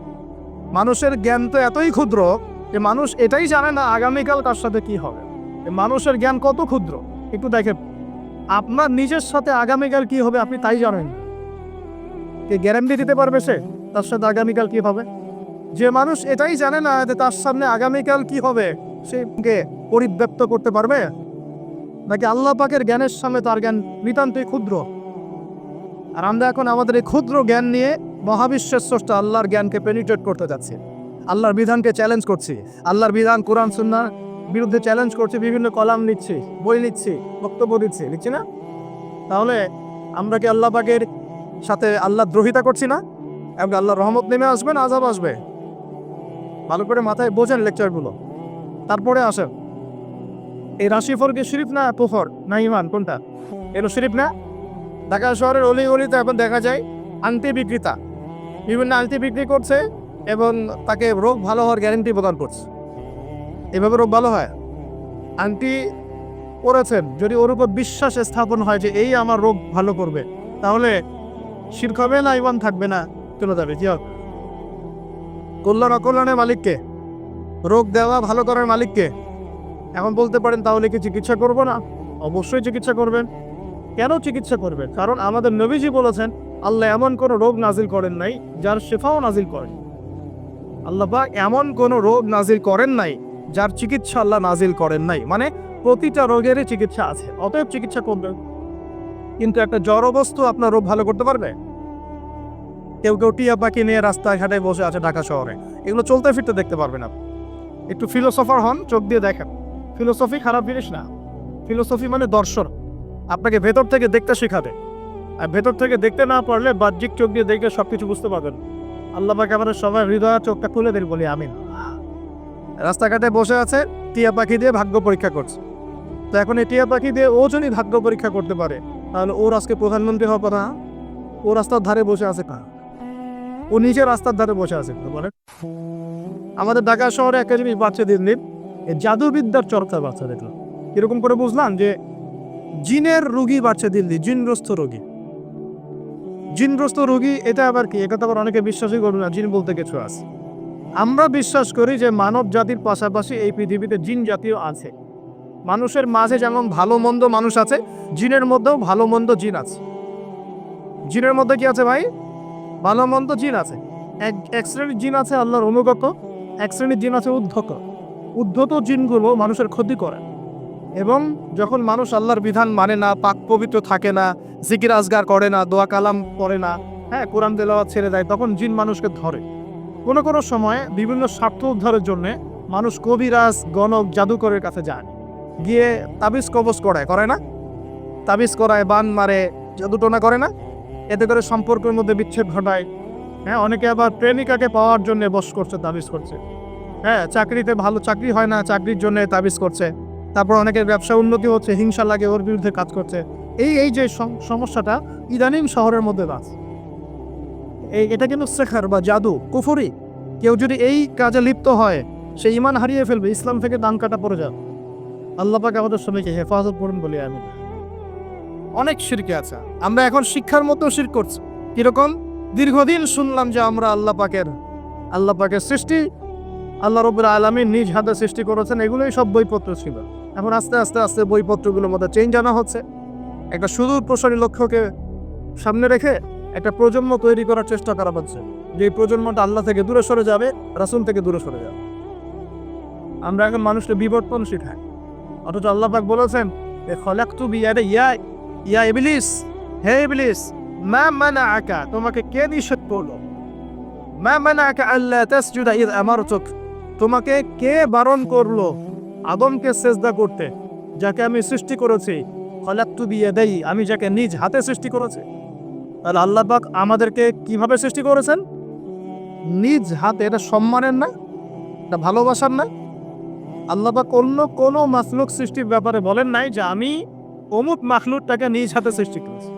মানুষের জ্ঞান তো এতই ক্ষুদ্র যে মানুষ এটাই জানে না আগামীকাল কার সাথে কি হবে। মানুষের জ্ঞান কত ক্ষুদ্র একটু দেখেন, আপনার নিজের সাথে আগামীকাল কি হবে আপনি তাই জানেন। কে গ্যারান্টি দিতে পারবে সে তার সাথে আগামীকাল কি হবে? যে মানুষ এটাই জানে না যে তার সামনে আগামীকাল কি হবে, সে কে পরিব্যক্ত করতে পারবে? নাকি আল্লাহ পাকের জ্ঞানের সামনে তার জ্ঞান নিতান্তই ক্ষুদ্র? আর আমরা এখন আমাদের এই ক্ষুদ্র জ্ঞান নিয়ে মহাবিশ্বের স্রষ্টা আল্লাহর জ্ঞানকে পেনিট্রেট করতে যাচ্ছি, আল্লাহর বিধানকে চ্যালেঞ্জ করছি, আল্লাহর বিধান কোরআন সুন্নাহর বিরুদ্ধে চ্যালেঞ্জ করছি, বিভিন্ন কলাম নিচ্ছি, বই নিচ্ছি, বক্তব্য দিচ্ছি না? তাহলে আমরা কি আল্লাহ পাকের সাথে আল্লাহ দ্রোহিতা করছি না? এবং আল্লাহর রহমত নেমে আসবে না আযাব আসবে? ভালো করে মাথায় বোঝেন লেকচারগুলো, তারপরে আসেন। এই রাশিফল কি শরীফ না কুফর না ইমান, কোনটা? এগুলো শরীফ না? ঢাকা শহরের অলি গলিতে এখন দেখা যায় আংটি বিক্রেতা বিভিন্ন আংটি বিক্রি করছে এবং তাকে রোগ ভালো হওয়ার গ্যারেন্টি প্রদান করছে। এভাবে রোগ ভালো হয়? আংটি পরেছেন, যদি ওর উপর বিশ্বাস স্থাপন হয় যে এই আমার রোগ ভালো করবে, তাহলে শিরক হবে না ইমান থাকবে না চলে যাবে? জি হোক। কল্যাণ অকল্যাণের মালিককে, রোগ দেওয়া ভালো করার মালিককে। এখন বলতে পারেন তাহলে কি চিকিৎসা করব না? অবশ্যই চিকিৎসা করবেন। কেন চিকিৎসা করবেন? কারণ আমাদের নবীজি বলেছেন আল্লাহ এমন কোনো রোগ নাজিল করেন নাই যার শিফাও নাজিল করেন। আল্লাহ পাক এমন কোনো রোগ নাজিল করেন নাই যার চিকিৎসা আল্লাহ নাজিল করেন নাই। মানে প্রতিটা রোগেরই চিকিৎসা আছে, অতএব চিকিৎসা করবেন। কিন্তু একটা জড়বস্তু আপনার রোগ ভালো করতে পারবে? কেউ কেউ টিয়া পাখি নিয়ে রাস্তাঘাটে বসে আছে ঢাকা শহরে, এগুলো চলতে ফিরতে দেখতে পারবেন আপনি। একটু ফিলোসফার হন, চোখ দিয়ে দেখেন। ফিলোসফি খারাপ জিনিস না, ফিলোসফি মানে দর্শন, আপনাকে ভেতর থেকে দেখতে শেখাবে। আর ভেতর থেকে দেখতে না পারলে বাহ্যিক চোখ দিয়ে দেখলে সবকিছু বুঝতে পারবেন। আল্লাহ পাক আমাদের সবার হৃদয় চোখটা খুলে দেন বলি আমিন। রাস্তাঘাটে বসে আছে, টিয়া পাখি দিয়ে ভাগ্য পরীক্ষা করছে। তো এখন এই টিয়া পাখি দিয়ে ও যদি ভাগ্য পরীক্ষা করতে পারে, তাহলে ওর আজকে প্রধানমন্ত্রী হওয়ার কথা। ও রাস্তার ধারে বসে আছে, ও নিজে রাস্তার ধারে বসে আছে। বলেন, আমাদের ঢাকা শহরে একটা জিনিস বাচ্চা দিন দিন জাদুবিদ্যার চর্চা বাচ্চা দেখলাম। কিরকম করে বুঝলাম? যে জিনের রোগী বাড়ছে দিন দিন, জিনগ্রস্ত রোগী। জিনগ্রস্ত রোগী এটা আবার কি? এটা তো আবার অনেকে বিশ্বাসই করবে না, জিন বলতে কিছু আছে। আমরা বিশ্বাস করি যে মানব জাতির পাশাপাশি এই পৃথিবীতে জিন জাতীয় আছে। মানুষের মাঝে যেমন ভালো মন্দ মানুষ আছে, জিনের মধ্যেও ভালো মন্দ জিন আছে। জিনের মধ্যে কি আছে ভাই? ভালো মন্দ জিন আছে। এক শ্রেণীর জিন আছে আল্লাহর অনুগত, এক শ্রেণীর জিন আছে উদ্ধত। উদ্ধত জিনগুলো মানুষের ক্ষতি করে, এবং যখন মানুষ আল্লাহর বিধান মানে না, পাক পবিত্র থাকে না, জিকির আজগার করে না, দোয়া কালাম পড়ে না, কোরআন তেলাওয়াত ছেড়ে দেয়, তখন জিন মানুষকে ধরে। কোনো কোনো সময় বিভিন্ন স্বার্থ উদ্ধারের জন্য মানুষ কবিরাজ, গণক, জাদুকরের কাছে যায়, গিয়ে তাবিজ কবজ করে না? তাবিজ করায়, বান মারে, জাদুটোনা করে না? এতে করে সম্পর্কের মধ্যে বিচ্ছেদ ঘটায়। অনেকে আবার প্রেমিকাকে পাওয়ার জন্য বশ করছে, তাবিজ করছে। চাকরিতে ভালো চাকরি হয় না, চাকরির জন্য তাবিজ করছে। তারপর অনেকের ব্যবসা উন্নতি হচ্ছে, হিংসা লাগে, ওর বিরুদ্ধে কাজ করছে। এই যে সমস্যাটা ইদানিং শহরের মধ্যে আছে, এটা কিন্তু শেখার বা জাদু, কুফরি। কেউ যদি এই কাজে লিপ্ত হয়, সে ঈমান হারিয়ে ফেলবে, ইসলাম থেকে দান কাটা পড়ে যাবে। আল্লাহ পাক আমাদের সবাইকে হেফাজত করুন বলি আমি। অনেক শিরকে আছে, আমরা এখন শিক্ষার মতো শিরক করছি। কিরকম? দীর্ঘদিন শুনলাম যে আমরা আল্লাহ পাকের সৃষ্টি, আল্লাহ রাব্বুল আলামিন নিজ হাতে সৃষ্টি করেছেন, এগুলোই সব বইপত্র ছিল। এখন আস্তে আস্তে আস্তে বইপত্রগুলোর মধ্যে চেঞ্জ আনা হচ্ছে। একটা সুদূর প্রসারী লক্ষ্যকে সামনে রেখে একটা প্রজন্ম তৈরি করার চেষ্টা করা হচ্ছে, যে এই প্রজন্মটা আল্লাহ থেকে দূরে সরে যাবে, রাসূল থেকে দূরে সরে যাবে। আমরা এখন মানুষকে বিবর্তন শিখাই, অথচ আল্লাহ পাক বলেছেন খলাকতু বিয়াদিয়া ইয়া ইবলিস, হে ইবলিস, মা মানাআকা, তোমাকে কে নিষেধ করলো? মা মানাআকা আল্লা তাসজুদা ইয আমারতুক, তোমাকে কে বারণ করলো আদমকে সিজদা করতে, যাকে আমি সৃষ্টি করেছি? খলাকতু বিয়াদাই, আমি যাকে নিজ হাতে সৃষ্টি করেছি। তাহলে আল্লাহ পাক আমাদেরকে কিভাবে সৃষ্টি করেছেন? নিজ হাতে। এটা সম্মানের না? এটা ভালোবাসার না? আল্লাহ পাক অন্য কোনো মাখলুক সৃষ্টির ব্যাপারে বলেন নাই যে আমি অমুক মাখলুকটাকে নিজ হাতে সৃষ্টি করেছি,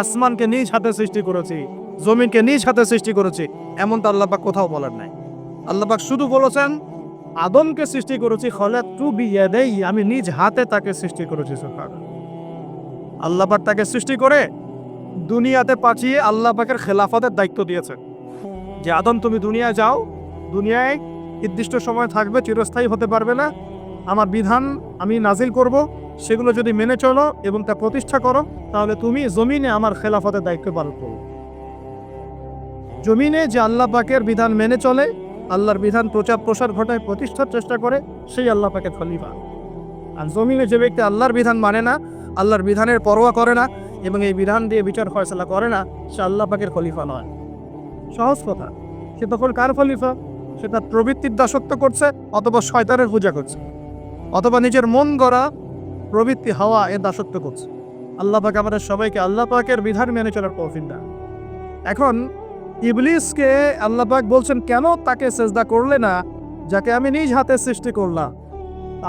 আসমানকে নিজ হাতে সৃষ্টি করেছি, জমিনকে নিজ হাতে সৃষ্টি করেছি, এমন তো আল্লাহ পাক কোথাও বলেন নাই। আল্লাহ পাক শুধু বলেছেন আদমকে সৃষ্টি করেছি খলাকতু বিয়াদাই, আমি নিজ হাতে তাকে সৃষ্টি করেছি। সুবহানাল্লাহ। আল্লাহ পাক তাকে সৃষ্টি করে দুনিয়াতে পাঠিয়ে আল্লাহ পাকের খেলাফতের দায়িত্ব দিয়েছেন যে আদম তুমি দুনিয়ায় যাও, দুনিয়ায় নির্দিষ্ট সময় থাকবে, চিরস্থায়ী হতে পারবে না। আমার বিধান আমি নাজিল করব, সেগুলো যদি মেনে চলো এবং তা প্রতিষ্ঠা করো, তাহলে তুমি জমিনে আমার খেলাফতের দায়িত্ব পালন করো। জমিনে যে আল্লাহ পাকের বিধান মেনে চলে, আল্লাহর বিধান প্রচার প্রসার ঘটায়, প্রতিষ্ঠার চেষ্টা করে, সেই আল্লাহ পাকের খলিফা। আর জমিনে যে ব্যক্তি আল্লাহর বিধান মানে না, আল্লাহর বিধানের পরোয়া করে না এবং এই বিধান দিয়ে বিচার ফয়সালা করে না, সে আল্লাহ পাকের খলিফা নয়। সহজ কথা। সে তখন কার খলিফা? সে তার প্রবৃত্তির দাসত্ব করছে, অথবা শয়তানের পূজা করছে, অথবা নিজের মন গড়া প্রবৃত্তি হাওয়া এর দাসত্ব করছে। আল্লাহ পাক আমাদের সবাইকে আল্লাহ পাকের বিধান মেনে চলার তৌফিক দান। এখন ইবলিসকে আল্লাহ পাক বলছেন কেন তাকে সেজদা করলে না, যাকে আমি নিজ হাতে সৃষ্টি করলাম।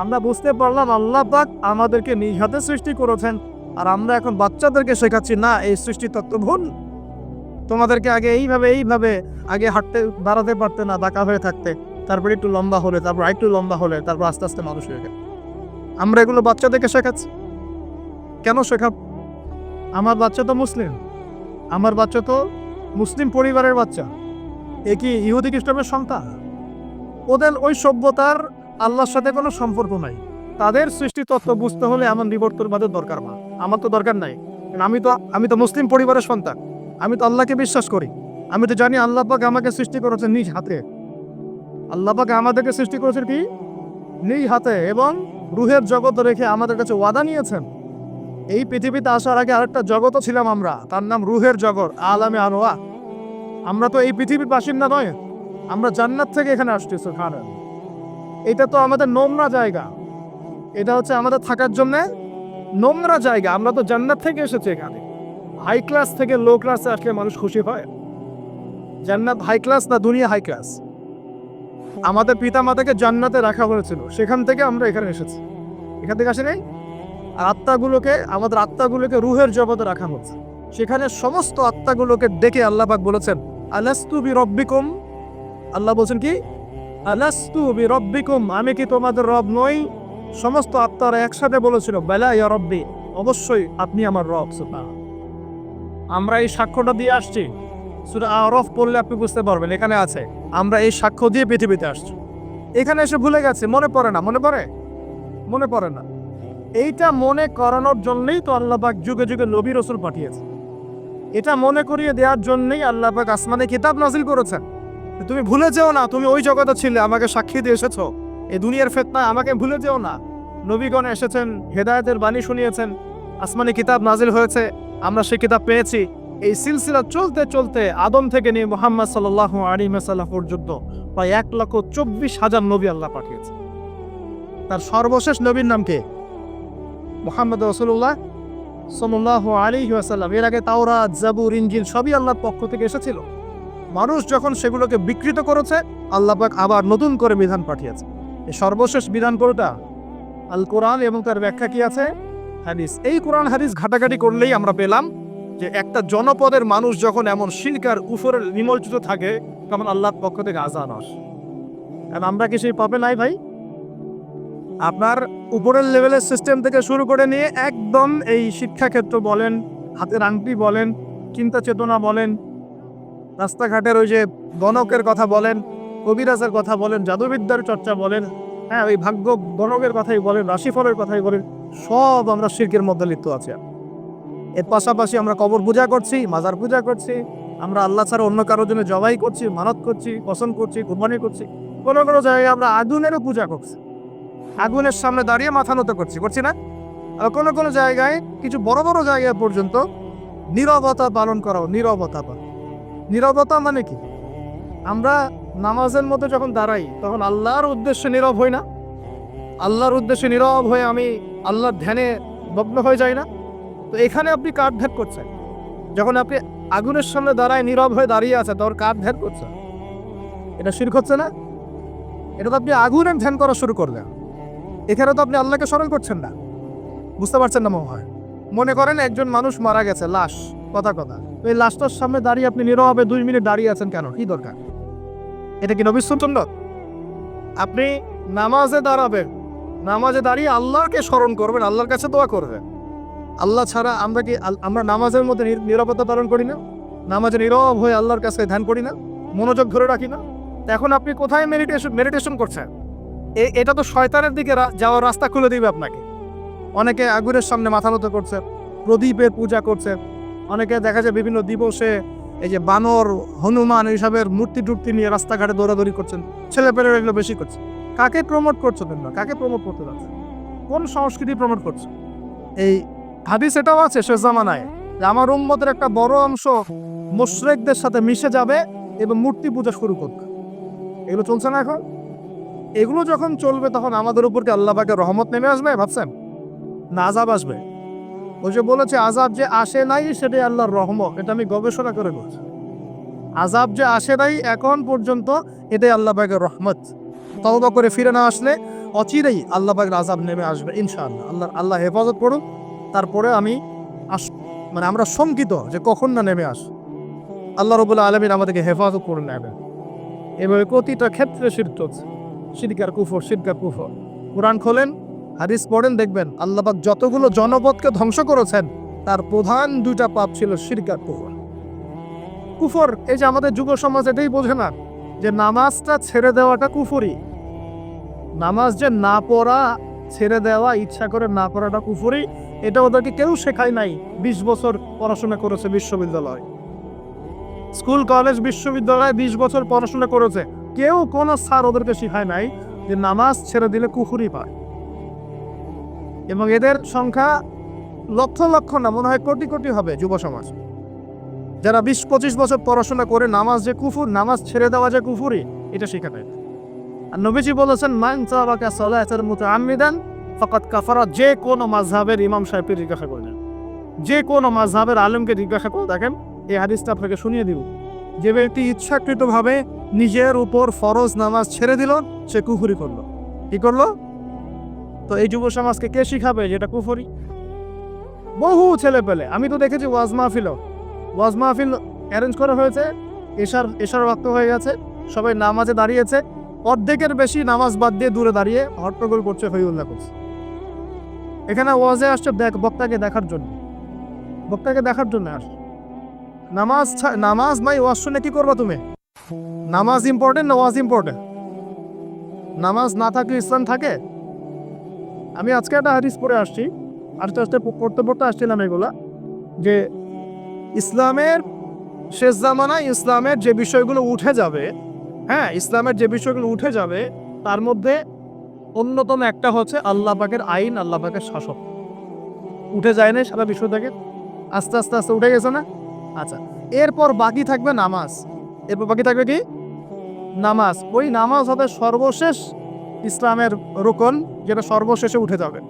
আমরা বুঝতে পারলাম আল্লাহ পাক আমাদেরকে নিজ হাতে সৃষ্টি করেছেন, আর আমরা এখন বাচ্চাদেরকে শেখাচ্ছি না এই সৃষ্টি তত্ত্ব ভুল। তোমাদেরকে আগে এইভাবে আগে হাঁটতে দাঁড়াতে পারতে না, বাঁকা হয়ে থাকতে, তারপরে একটু লম্বা হলে, তারপর আরেকটু লম্বা হলে, তারপর আস্তে আস্তে মানুষ হয়ে গেল। আমরা এগুলো বাচ্চাদেরকে শেখাচ্ছি। কেন শেখাব? আমার বাচ্চা তো মুসলিম, আমার বাচ্চা তো মুসলিম পরিবারের বাচ্চা। এ কি ইহুদি খ্রিস্টানের সন্তান? ওদের ওই সভ্যতার আল্লাহর সাথে কোনো সম্পর্ক নাই। তাদের সৃষ্টি তত্ত্ব বুঝতে হলে এমন বিবর্তনবাদের দরকার না, আমার তো দরকার নাই। আমি তো মুসলিম পরিবারের সন্তান, আমি তো আল্লাহকে বিশ্বাস করি। আমি তো জানি আল্লাহ পাক আমাকে সৃষ্টি করেছেন নিজ হাতে। আল্লাহ পাক আমাদেরকে সৃষ্টি করেছেন কি? নিজ হাতে, এবং রুহের জগৎ রেখে আমাদের কাছে ওয়াদা নিয়েছেন। এই পৃথিবীতে আসার আগে আরেকটা জগৎও ছিলাম আমরা, তার নাম রুহের জগৎ, আলামে আনোয়া। আমরা তো এই পৃথিবীর বাসিন্দা নয়, আমরা জান্নাত থেকে এখানে আসছি। সুবহানাল্লাহ। এটা তো আমাদের নোংরা জায়গা, এটা হচ্ছে আমাদের থাকার জন্য নোংরা জায়গা। আমরা তো জান্নাত থেকে এসেছি এখানে। হাই ক্লাস থেকে লো ক্লাসে আসলে মানুষ খুশি হয়? জান্নাত হাই ক্লাস না দুনিয়া হাই ক্লাস? আমাদের পিতা মাতাকে জান্নাতে রাখা হয়েছিল, সেখান থেকে আমরা এখানে এসেছি। এখান থেকে আসে নাই। আমাদের আত্মাগুলোকে রুহের জগতে রাখা হচ্ছে, সেখানে সমস্ত আত্মাগুলোকে ডেকে আল্লাহ পাক বলেছেন আলাস্তু বিরব্বিকুম। আল্লাহ বলছেন কি? আলাস্তু বিরব্বিকুম, আমি কি তোমাদের রব নই? সমস্ত আত্মারা একসাথে বলেছিল বেলা ইয়া রব্বি, অবশ্যই আপনি আমার রব। সুবহানাল্লাহ। আমরা এই সাক্ষ্যটা দিয়ে আসছি। সূরা আরাফ পড়লে আপনি বুঝতে পারবেন, এখানে আছে আমরা এই সাক্ষ্য দিয়ে পৃথিবীতে আসছি। এখানে এসে ভুলে গেছে, মনে পড়ে না। মনে পড়ে না। এইটা মনে করানোর জন্যই তো আল্লাহ পাক যুগে যুগে নবী রাসূল পাঠিয়েছে। এটা মনে করিয়ে দেওয়ার জন্যই আল্লাহ পাক আসমানে কিতাব নাজিল করেছেন। তুমি ভুলে যেও না, তুমি ওই জগতে ছিলে, আমাকে সাক্ষী দিয়ে এসেছো। এই দুনিয়ার ফিতনা আমাকে ভুলে যেও না। নবীগণ এসেছেন, হেদায়েতের বাণী শুনিয়েছেন, আসমানি কিতাব নাজিল হয়েছে, আমরা সেই কিতাব পেয়েছি। এই সিলসিলা চলতে চলতে আদম থেকে নিয়ে মুহাম্মদ সাল্লাল্লাহু আলাইহি ওয়াসাল্লাম পর্যন্ত প্রায় 1,24,000 নবী আল্লাহ পাঠিয়েছে। তার সর্বশেষ নবীর নাম কে? মুহাম্মদ রাসূলুল্লাহ সাল্লাল্লাহু আলাইহি ওয়াসাল্লাম। এর আগে তাওরাত, জাবুর, ইনজিল সবই আল্লাহর পক্ষ থেকে এসেছিল। মানুষ যখন সেগুলোকে বিকৃত করেছে, আল্লাহ পাক আবার নতুন করে বিধান পাঠিয়েছে। এই সর্বশেষ বিধান কোনটা? আল কোরআন, এবং তার ব্যাখ্যা কি আছে? হাদিস। এই কোরআন হাদিস ঘাটাঘাটি করলেই আমরা পেলাম যে একটা জনপদের মানুষ যখন এমন শিরকার উপরে নিমজ্জিত থাকে, তখন আল্লাহর পক্ষ থেকে আযান আসে। আর আমরা কি সেই পাবে নাই ভাই? আপনার উপরের লেভেলের সিস্টেম থেকে শুরু করে নিয়ে একদম এই শিক্ষাক্ষেত্র বলেন, হাতের আংটি বলেন, চিন্তা চেতনা বলেন, রাস্তাঘাটের ওই যে গণকের কথা বলেন, কবিরাজের কথা বলেন, জাদুবিদ্যার চর্চা বলেন, হ্যাঁ ওই ভাগ্য গণকের কথাই বলেন, রাশিফলের কথাই বলেন, সব আমরা শিরকের মধ্যে লিপ্ত আছি। এর পাশাপাশি আমরা কবর পূজা করছি, মাজার পূজা করছি, আমরা আল্লাহ ছাড়া অন্য কারোর জন্য জবাই করছি, মানত করছি, পছন্দ করছি, কুরবানি করছি। কোনো কোনো জায়গায় আমরা আগুনেরও পূজা করছি, আগুনের সামনে দাঁড়িয়ে মাথা নত করছি না? আর কোনো কোনো জায়গায়, কিছু বড় বড় জায়গায় পর্যন্ত নীরবতা পালন করাও। নীরবতা মানে কি? আমরা নামাজের মধ্যে যখন দাঁড়াই, তখন আল্লাহর উদ্দেশ্যে নীরব হই না? আল্লাহর উদ্দেশ্যে নীরব হয়ে আমি আল্লাহর ধ্যানে মগ্ন হয়ে যাই না? তো এখানে আপনি কার ধ্যান করছেন? যখন আপনি আগুনের সামনে দাঁড়ায় নীরব হয়ে দাঁড়িয়ে আছে, তখন কার ধ্যান করছেন? এটা শিরক হচ্ছে না? এটা তো আপনি আগুনের ধ্যান করা শুরু করলেন। এখানে তো আপনি আল্লাহকে স্মরণ করছেন না। বুঝতে পারছেন না মনে হয়? মনে করেন একজন মানুষ মারা গেছে, লাশ, কথা কথা, এই লাশটার সামনে দাঁড়িয়ে আপনি নীরবে 2 মিনিট দাঁড়িয়ে আছেন কেন? কি দরকার? এটা কি নবীর সুন্নাত? আপনি নামাজে দাঁড়াবেন, নামাজে দাঁড়িয়ে আল্লাহকে স্মরণ করবেন, আল্লাহর কাছে দোয়া করবেন। আল্লাহ ছাড়া আমরা নামাজের মধ্যে নীরবতা ধারণ করি না? নামাজে নীরব হয়ে আল্লাহর কাছে ধ্যান করি না? মনোযোগ ধরে রাখি না? এখন আপনি কোথায় মেডিটেশন করছেন? এটা তো শয়তানের দিকে যাওয়ার রাস্তা খুলে দিবে আপনাকে। অনেকে আগুনের সামনে মাথা নত করছে, প্রদীপের পূজা করছে, অনেকে দেখা যায় বিভিন্ন দিবসে এই যে বানর, হনুমান এইসবের মূর্তি টুর্তি নিয়ে রাস্তাঘাটে দৌড়াদৌড়ি করছেন। ছেলেপেলেরা এগুলো বেশি করছে। কাকে প্রমোট করছো তোমরা? কাকে প্রমোট করতে যাচ্ছে? কোন সংস্কৃতি প্রমোট করছো? এই হাদিস এটাও আছে শেষ জামানায় যে আমার উম্মতের একটা বড় অংশ মুশরিকদের সাথে মিশে যাবে এবং মূর্তি পূজা শুরু করবে। এগুলো চলছে না এখন? এগুলো যখন চলবে তখন আমাদের উপর কি আল্লাহ পাকের রহমত নেমে আসবে ভাবছেন, না আযাব আসবে? ওই যে বলেছে আযাব যে আসে নাই সেটাই আল্লাহর রহমত, এটা আমি গবেষণা করে বলছি। আযাব যে আসে নাই এখন পর্যন্ত এটাই আল্লাহ পাকের রহমত। তওবা করে ফিরে না আসলে অচিরেই আল্লাহ পাকের আযাব নেমে আসবে ইনশাআল্লাহ। আল্লাহ হেফাজত করুন। তারপরে আমরা শঙ্কিত যে কখন না নেমে আস। আল্লাহ রাব্বুল আলামিন আমাদেরকে হেফাজত করে নেবেন। এভাবে প্রতিটা ক্ষেত্রে শিরক চলছে, শিরক আর কুফর। কোরআন খোলেন, হাদিস পড়েন, দেখবেন আল্লাহ পাক যতগুলো জনপদকে ধ্বংস করেছেন তার প্রধান 2টা পাপ ছিল শিরক আর কুফর। এই যে আমাদের যুব সমাজ এটাই বোঝে না যে নামাজটা ছেড়ে দেওয়াটা কুফরি। নামাজ যে না পড়া, ছেড়ে দেওয়া, ইচ্ছা করে না পড়াটা কুফরি, এটা ওদেরকে কেউ শেখায় নাই। 20 বছর পড়াশোনা করেছে বিশ্ববিদ্যালয়, স্কুল, কলেজ, বিশ্ববিদ্যালয়ে 20 বছর পড়াশোনা করেছে, কেউ কোনো স্যার ওদেরকে শেখায় নাই যে নামাজ ছেড়ে দিলে কুফরি পায়। এবং এদের সংখ্যা লক্ষ লক্ষ না, মনে হয় কোটি কোটি হবে যুব সমাজ যারা 20-25 বছর পড়াশোনা করে নামাজ যে কুফর, নামাজ ছেড়ে দেওয়া যে কুফরি, এটা শেখাবে। আর নবীজি বলেছেন মান তারাকা সালাতান মুতাআম্মিদান ফাকাদ কাফারা। যে কোনো মাযহাবের ইমাম সাহেবকে জিজ্ঞাসা করলেন, যে কোনো মাযহাবের আলেমকে জিজ্ঞাসা করে দেখেন, এই হাদিসটা আপনাকে শুনিয়ে দিব। যে ব্যক্তি ইচ্ছাকৃতভাবে নিজের উপর ফরজ নামাজ ছেড়ে দিল সে কুফরি করলো। কি করলো? তো এই যুব সমাজকে কে শিখাবে যেটা কুফরি? বহু ছেলে পেলে আমি তো দেখেছি ওয়াজ মাহফিল অ্যারেঞ্জ করা হয়েছে, এশার ওয়াক্ত হয়ে গেছে, সবাই নামাজে দাঁড়িয়েছে, অর্ধেকের বেশি নামাজ বাদ দিয়ে দূরে দাঁড়িয়ে হট্টগোল করছে, হইউল্লাহ করছে। এখানে ওয়াজে আসছে বক্তাকে দেখার জন্য আসছে। নামাজ ভাই, ওয়াজ শুনে কি করবা তুমি? নামাজ ইম্পর্টেন্ট না ওয়াজ ইম্পর্টেন্ট? নামাজ না থাকলে ইসলাম থাকে? আমি আজকে একটা হাদিস পড়ে আসছি, আস্তে পড়তে আসছিলাম এগুলা, যে ইসলামের শেষ জামানায় ইসলামের যে বিষয়গুলো উঠে যাবে, ইসলামের যে বিষয়গুলো উঠে যাবে তার মধ্যে অন্যতম একটা হচ্ছে আল্লাহ পাকের আইন, আল্লাহ পাকের শাসন। উঠে যায় না সারা বিশ্ব থেকে? আস্তে আস্তে উঠে গেছে না? আচ্ছা, এরপর বাকি থাকবে নামাজ। এরপর বাকি থাকবে কি? নামাজ। ওই নামাজ হবে সর্বশেষ ইসলামের রুকন, যেটা সর্বশেষে উঠে যাবে।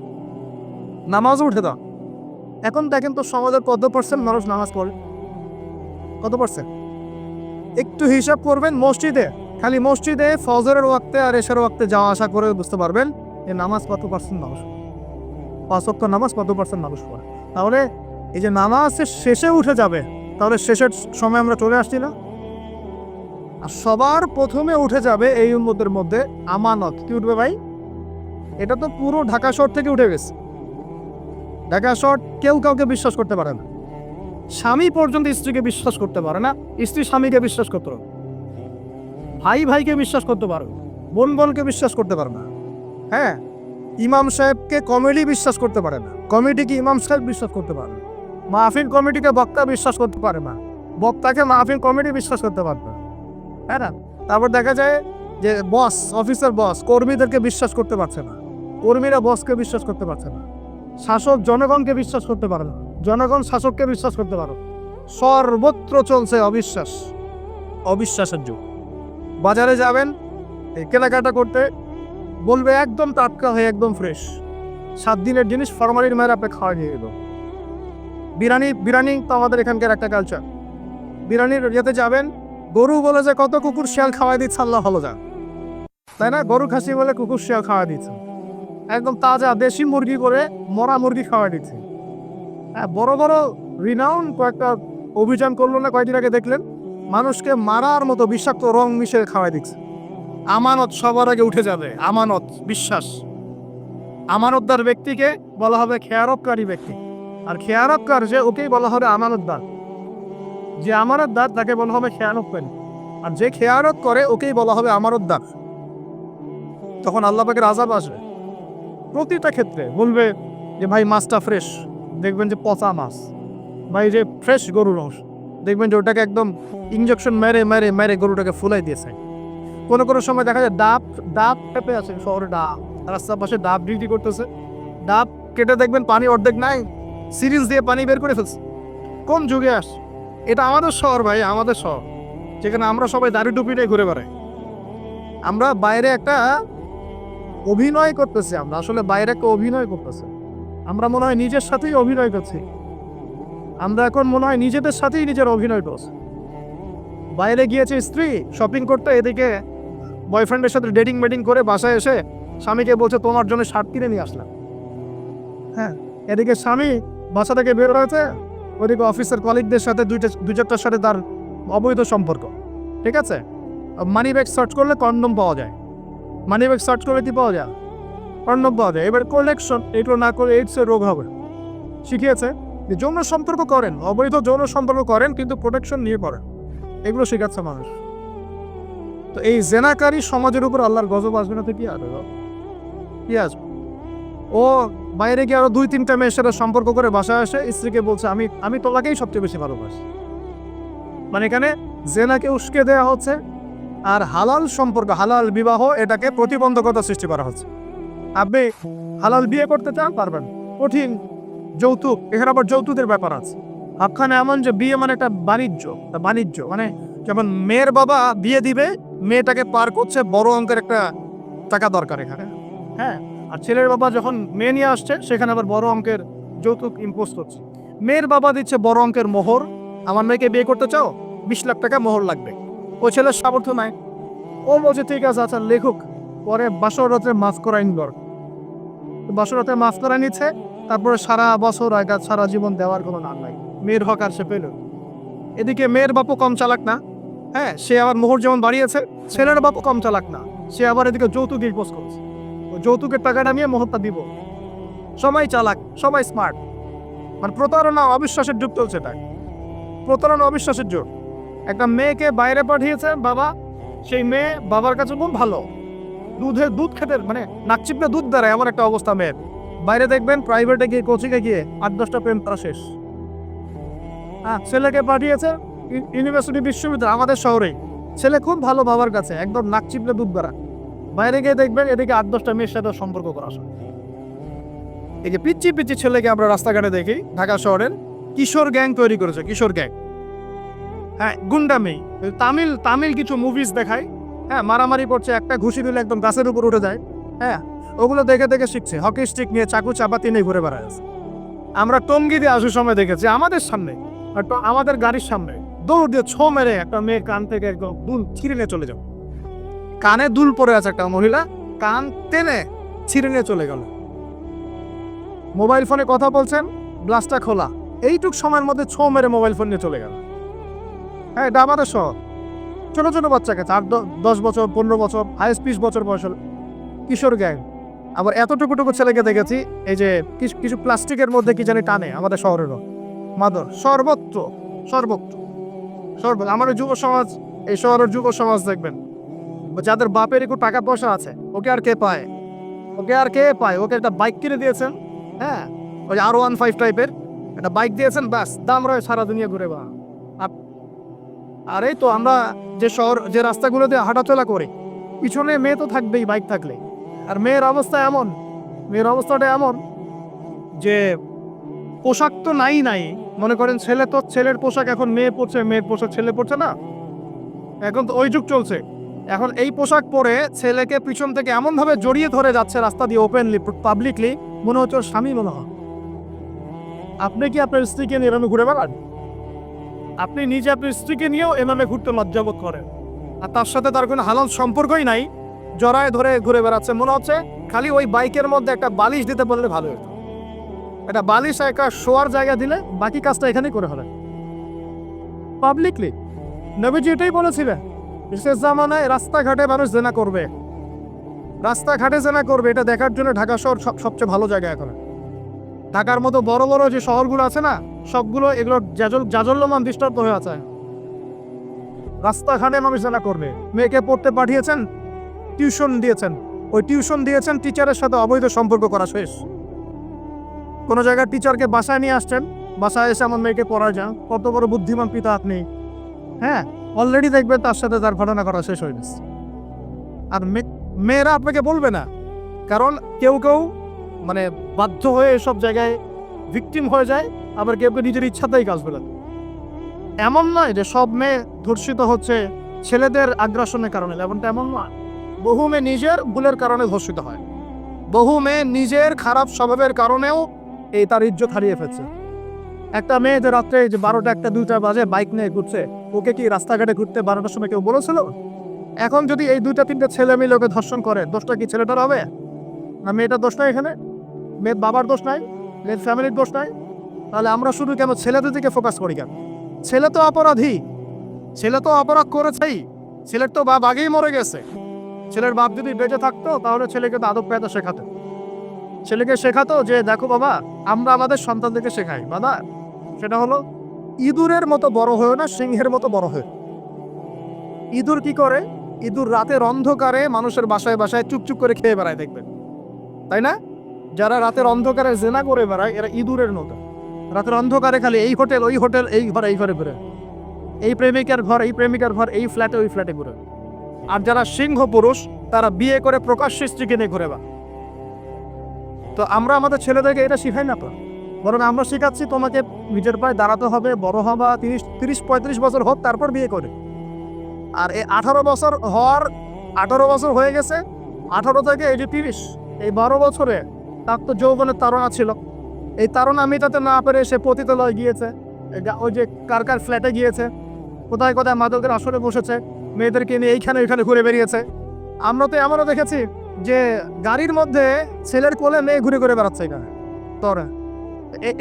নামাজও উঠে দাও। এখন দেখেন তো সমাজের কত % মানুষ নামাজ পড়ে? কত %? একটু হিসাব করবেন, খালি মসজিদে ফজরের ওয়াক্তে আর এশার ওয়াক্তে যাওয়া আসা করে বুঝতে পারবেন যে নামাজ কত % মানুষ, 5 ওয়াক্ত নামাজ কত % মানুষ পড়ে। তাহলে এই যে নামাজ শেষে উঠে যাবে, তাহলে শেষের সময় আমরা চলে আসছি না? আর সবার প্রথমে উঠে যাবে এই উম্মতের মধ্যে আমানত। কি উঠবে ভাই? এটা তো পুরো ঢাকা শহর থেকে উঠে গেছে। ঢাকা শহর কেউ কাউকে বিশ্বাস করতে পারে না। স্বামী পর্যন্ত স্ত্রীকে বিশ্বাস করতে পারে না, স্ত্রী স্বামীকে বিশ্বাস করতে পারে, ভাইকে বিশ্বাস করতে পারে, বোনকে বিশ্বাস করতে পারে না। ইমাম সাহেবকে কমিটি বিশ্বাস করতে পারে না, কমিটিকে ইমাম সাহেব বিশ্বাস করতে পারে না, মাহফিল কমিটিকে বক্তা বিশ্বাস করতে পারে না, বক্তাকে মাহফিল কমিটি বিশ্বাস করতে পারে না। তারপর দেখা যায় যে অফিসের বস কর্মীদেরকে বিশ্বাস করতে পারছে না, কর্মীরা বসকে বিশ্বাস করতে পারছে না, শাসক জনগণকে বিশ্বাস করতে পারে না, জনগণ শাসককে বিশ্বাস করতে পারে। সর্বত্র চলছে অবিশ্বাসের যুগ। বাজারে যাবেন কেনাকাটা করতে, বলবে একদম টাটকা হয়ে একদম ফ্রেশ, 7 দিনের জিনিস ফরমালিন মেরে আপনি খাওয়া নিয়ে গেল। বিরিয়ানি তো আমাদের এখানকার একটা কালচার। বিরিয়ানির ইয়েতে যাবেন, গরু বলে যে কত কুকুর শিয়াল খাওয়াই দিচ্ছে, আল্লাহ ভালো যান, তাই না? গরু খাসি বলে কুকুর শিয়াল খাওয়াই দিচ্ছে, একদম তাজা দেশি মুরগি করে মরা মুরগি খাওয়াই দিচ্ছে। বড় বড় রিনাউন কয়েকটা অভিযান করলো না কয়েকদিন আগে দেখলেন, মানুষকে মারার মতো বিষাক্ত রং মিশিয়ে খাওয়াই দিচ্ছে। আমানত সবার আগে উঠে যাবে, আমানত, বিশ্বাস। আমানতদার ব্যক্তিকে বলা হবে খেয়ারতকারী ব্যক্তি, আর খেয়ারতকার যে ওকেই বলা হবে আমানতদার। যে আমানতদার তাকে বলা হবে খেয়ানতকারী, আর যে খেয়ানত করে ওকেই বলা হবে আমানতদার। তখন আল্লাহ পাকের আযাব আসবে প্রতিটা ক্ষেত্রে। বলবে যে ভাই মাছটা ফ্রেশ, দেখবেন যে পচা মাছ। ভাই যে ফ্রেশ গরুর মাংস, দেখবেন যে ওটাকে একদম ইঞ্জেকশন মেরে মেরে মেরে গরুটাকে ফুলাই দিয়েছে। কোনো কোনো সময় দেখা যায় ডাব ডাব খেপে আছে শহরে, ডাব রাস্তার পাশে ডাব বিক্রি করতেছে, ডাব কেটে দেখবেন পানি অর্ধেক নাই, সিরিঞ্জ দিয়ে পানি বের করে ফেলছে। কোন যুগে আস? এটা আমাদের শহর ভাই, আমাদের শহর, যেখানে আমরা সবাই দাড়ি টুপি নিয়ে ঘুরে বেড়াই। আমরা বাইরে একটা অভিনয় করতেছি, আমরা আসলে বাইরে একটা অভিনয় করতেছি। আমরা মনে হয় নিজের সাথেই অভিনয় করছি, আমরা এখন মনে হয় নিজেদের সাথেই নিজের অভিনয় করছি। বাইরে গিয়েছে স্ত্রী শপিং করতে, এদিকে বয়ফ্রেন্ডের সাথে ডেটিং মেটিং করে বাসায় এসে স্বামীকে বলছে তোমার জন্য শার্ট কিনে নিয়ে আসলাম। হ্যাঁ, এদিকে স্বামী বাসা থেকে বের হয়েছে, ওদিকে অফিসের কলিগদের সাথে দুই চারটার সাথে তার অবৈধ সম্পর্ক। ঠিক আছে, মানি ব্যাগ সার্চ করলে কন্ডম পাওয়া যায়, মানি ব্যাগ সার্চ করলে কি পাওয়া যায়? কন্ডম পাওয়া যায়। এবার কালেকশন, এগুলো না করে এইডসের রোগ হবে। শিখিয়েছে যে যৌন সম্পর্ক করেন, অবৈধ যৌন সম্পর্ক করেন, কিন্তু প্রোটেকশন নিয়ে করেন, এগুলো শেখাচ্ছে মানুষ। তো এই জেনাকারী সমাজের উপর আল্লাহর গজব আসবে না তো কি আসবে? কি আসবে? ও বাইরে গিয়ে আরো 2-3টা মেয়ের সাথে সম্পর্ক করে বাসায় আসে, স্ত্রীকে বলছে আমি আমি তোমাকেই সবচেয়ে বেশি ভালোবাসি। মানে এখানে জেনাকে উস্কে দেওয়া হচ্ছে, আর হালাল সম্পর্ক, হালাল বিবাহ, এটাকে প্রতিবন্ধকতা সৃষ্টি করা হচ্ছে। আপনি হালাল বিয়ে করতে চান, পারবেন, কঠিন। যৌতুক, এখানে আবার যৌতুকের ব্যাপার আছে। আপনার এমন যে বিয়ে মানে একটা বাণিজ্য, মানে যেমন মেয়ের বাবা বিয়ে দিবে, মেয়েটাকে পার করছে, বড় অঙ্কের একটা টাকা দরকার এখানে। হ্যাঁ, আর ছেলের বাবা যখন মেয়ে নিয়ে আসছে, সেখানে আবার বড় অঙ্কের যৌতুক ইম্পোজ করছে। মেয়ের বাবা দিচ্ছে বড় অঙ্কের মোহর, আমার মেয়েকে বিয়ে করতে চাও, 20 লাখ টাকা মোহর লাগবে। ওই ছেলের সামর্থ্য নাই, ও বলছে ঠিক আছে, আচ্ছা লেখুক। পরে বাসর রাতে মাফ করাই নিল, বাসর রাতে মাফ করা নিচ্ছে, তারপরে সারা বছর আগে সারা জীবন দেওয়ার কোনো নাম নাই, মেয়ের হক আর সে পেল। এদিকে মেয়ের বাপও কম চালাক না, হ্যাঁ, সে আবার মোহর যেমন বাড়িয়েছে, ছেলের বাপও কম চালাক না, সে আবার এদিকে যৌতুক ইম্পোজ করছে। যৌতুকের টাকাটা নিয়ে মোহরটা দিব। সবাই চালাক, সবাই স্মার্ট, মানে প্রতারণা অবিশ্বাসের যুগ চলছে। তাই প্রতারণা অবিশ্বাসের যুগ। একটা মেয়েকে বাইরে পাঠিয়েছে বাবা, সেই মেয়ে বাবার কাছে খুব ভালো, দুধ খেতে মানে নাক চিপলে দুধ দেয়, এমন একটা অবস্থা মেয়ের। বাইরে দেখবেন প্রাইভেটে গিয়ে, কোচিংয়ে গিয়ে 8-10টা প্রেম করা শেষ। হ্যাঁ, ছেলেকে পাঠিয়েছে ইউনিভার্সিটি, বিশ্ববিদ্যালয়, আমাদের শহরেই। ছেলে খুব ভালো বাবার কাছে, একদম নাক চিপলে দুধ বেড়া। বাইরে গিয়ে দেখবেন এদিকে 8-10টা মেয়ের সাথে সম্পর্ক করা। এই যে পিচ্ছি পিচ্ছি ছেলেকে আমরা রাস্তাঘাটে দেখি, ঢাকা শহরের কিশোর গ্যাং তৈরি করেছে, কিশোর গ্যাং। হ্যাঁ, গুন্ডামি। তামিল কিছু মুভিজ দেখায়, হ্যাঁ, মারামারি করছে, একটা ঘুষি দিলে একদম গাছের উপর উঠে যায়। হ্যাঁ, ওগুলো দেখে দেখে শিখছে, হকি স্টিক নিয়ে, চাকু চাপাতি নিয়ে ঘুরে বেড়ায় আছে। আমরা টঙ্গি দিয়ে আসার সময় দেখেছি, আমাদের সামনে, আমাদের গাড়ির সামনে দৌড় দিয়ে ছো মেরে একটা মেয়ে কান থেকে একদম দুল ছিঁড়ে নিয়ে চলে যাও। কানে দুল পরে আছে একটা মহিলা, কান টেনে ছিঁড়ে নিয়ে চলে গেল। মোবাইল ফোনে কথা বলছেন, গ্লাসটা খোলা, এইটুক সময়ের মধ্যে ছো মেরে মোবাইল ফোন নিয়ে চলে গেল। হ্যাঁ, এটা আমাদের শহর। ছোট ছোট বাচ্চাকে 10 বছর, 15 বছর, হাইস্ট 20 বছর বয়সের কিশোর গ্যাং। আবার এতটুকু ছেলেকে দেখেছি, এই যে কিছু প্লাস্টিকের মধ্যে কি জানি টানে, আমাদের শহরেরও মাদর, সর্বত্র। আমাদের যুব সমাজ, এই শহরের যুব সমাজ দেখবেন, যাদের বাপের একটু টাকা পয়সা আছে, ওকে আর কে পায়? ওকে একটা বাইক কিনে দিয়েছেন, হ্যাঁ, ওই R15 টাইপের একটা বাইক দিয়েছেন, ব্যাস দাম রয়ে সারা দুনিয়া ঘুরে বা। আর এই তো আমরা যে শহর, যে রাস্তাগুলোতে হাঁটাচলা করি, পিছনে মেয়ে তো থাকবেই বাইক থাকলে। আর মেয়ের অবস্থাটা এমন যে পোশাক তো নাই। মনে করেন ছেলে তো ছেলের পোশাক এখন মেয়ে পরছে, মেয়ের পোশাক ছেলে পরছে না, এখন তো ওই যুগ চলছে। এখন এই পোশাক পরে ছেলেকে পিছন থেকে এমন ভাবে জড়িয়ে ধরে যাচ্ছে রাস্তা দিয়ে, ওপেনলি, পাবলিকলি, মনে হচ্ছে ওর স্বামী মনে হয়। আপনি কি আপনার স্ত্রীকে নিয়ে এভাবে ঘুরে বেড়ান? আপনি নিজে আপনার স্ত্রীকে নিয়েও এভাবে ঘুরতে লজ্জাবোধ করেন, আর তার সাথে তার কোনো হালাল সম্পর্কই নাই, জড়ায় ধরে ঘুরে বেড়াচ্ছে। মনে হচ্ছে খালি ওই বাইকের মধ্যে একটা বালিশ দিতে পারলে ভালো হতো। এটা বালিশ একটা শোয়ার জায়গা দিলে বাকি কাজটা এখানেই করে হবে পাবলিকলি। নবীজি এটাই বলেছিলেন, বিশেষ জামানায় রাস্তাঘাটে মানুষ জেনা করবে, রাস্তাঘাটে জেনা করবে। এটা দেখার জন্য ঢাকা শহর সবচেয়ে ভালো জায়গা এখন। ঢাকার মতো বড় বড় যে শহরগুলো আছে না, সবগুলো এগুলো জাজল্যমান দৃষ্টান্ত হয়ে আছে। রাস্তাঘাটে মানুষ জেনা করবে। মেয়েকে পড়তে পাঠিয়েছেন, টিউশন দিয়েছেন, ওই টিউশন দিয়েছেন টিচারের সাথে অবৈধ সম্পর্ক করা শেষ। কোনো জায়গায় টিচারকে বাসায় নিয়ে আসছেন, বাসায় এসে আমার মেয়েকে পড়া যান, কত বড় বুদ্ধিমান পিতা আপনি। হ্যাঁ, অলরেডি দেখবেন তার সাথে তার ঘটনা করা শেষ হয়ে গেছে। আর মেয়েরা আপনাকে বলবে না, কারণ কেউ কেউ মানে বাধ্য হয়ে এসব জায়গায় ভিকটিম হয়ে যায়, আবার কেউ কেউ নিজের ইচ্ছাতেই কাজ ফেলে। এমন নয় যে সব মেয়ে ধর্ষিত হচ্ছে ছেলেদের আগ্রাসনের কারণে, এমনটা এমন নয়। বহু মেয়ে নিজের ভুলের কারণে ধর্ষিত হয়, বহু মেয়ে নিজের খারাপ স্বভাবের কারণেও এই তার ইজ্জত হারিয়ে ফেলছে। একটা মেয়ে যে রাত্রে যে 12টা 1টা 2টা বাজে বাইক নিয়ে ঘুরছে, ওকে কি রাস্তাঘাটে ঘুরতে 12টার সময় কেউ বলেছিল? এখন যদি এই 2টা 3টা ছেলে মিলে ওকে ধর্ষণ করে, দোষটা কি ছেলেটার হবে না মেয়েটার দোষ নাই? এখানে মেয়ের বাবার দোষ নাই, মেয়ের ফ্যামিলির দোষ নাই। তাহলে আমরা শুধু কেন ছেলেদের দিকে ফোকাস করি কেন? ছেলে তো অপরাধী, ছেলে তো অপরাধ করেছেই, ছেলের তো বাপ আগেই মরে গেছে। ছেলের বাপ যদি বেঁচে থাকতো তাহলে ছেলেকে তো আদব কায়দা শেখাতো, ছেলেকে শেখাতো যে দেখো বাবা, আমরা আমাদের সন্তানদেরকে শেখাই বাবা, সেটা হলো ইঁদুরের মতো বড় হয়েও না, সিংহের মতো বড় হয়ে। ইঁদুর কি করে? ইঁদুর রাতের অন্ধকারে মানুষের বাসায় বাসায় চুপচুপ করে খেয়ে বেড়ায়, দেখবেন তাই না? যারা রাতের অন্ধকারে জেনা করে বেড়ায় এরা ইঁদুরের মতো। রাতের অন্ধকারে খালি এই হোটেল ওই হোটেল, এই ঘর এই ঘরে ঘুরে, এই প্রেমিকার ঘর এই প্রেমিকার ঘর, এই ফ্ল্যাটে ওই ফ্ল্যাটে ঘুরে। আর যারা সিংহ পুরুষ তারা বিয়ে করে প্রকাশ্যে স্ত্রীকে নিয়ে ঘুরে বা। তো আমরা আমাদের ছেলেদেরকে এটা শিখাই না তো, বরং আমরা শেখাচ্ছি তোমাকে নিজের পায়ে দাঁড়াতে হবে, বড় হবা, 30-35 বছর হোক তারপর বিয়ে করে। আর এই 18 বছর হওয়ার 18 বছর হয়ে গেছে, 18 থেকে এই যে 30, এই 12 বছরে তার তো যৌবনের তাড়না ছিল। এই তাড়না মেটাতে না পেরে সে পতিতালয়ে গিয়েছে, ওই যে কার কার ফ্ল্যাটে গিয়েছে, কোথায় কোথায় মাদকের আসরে বসেছে, মেয়েদেরকে নিয়ে এইখানে ওইখানে ঘুরে বেরিয়েছে। আমরা তো এমনও দেখেছি যে গাড়ির মধ্যে ছেলের কোলে মেয়ে ঘুরে ঘুরে বেড়াচ্ছে এখানে। তোরা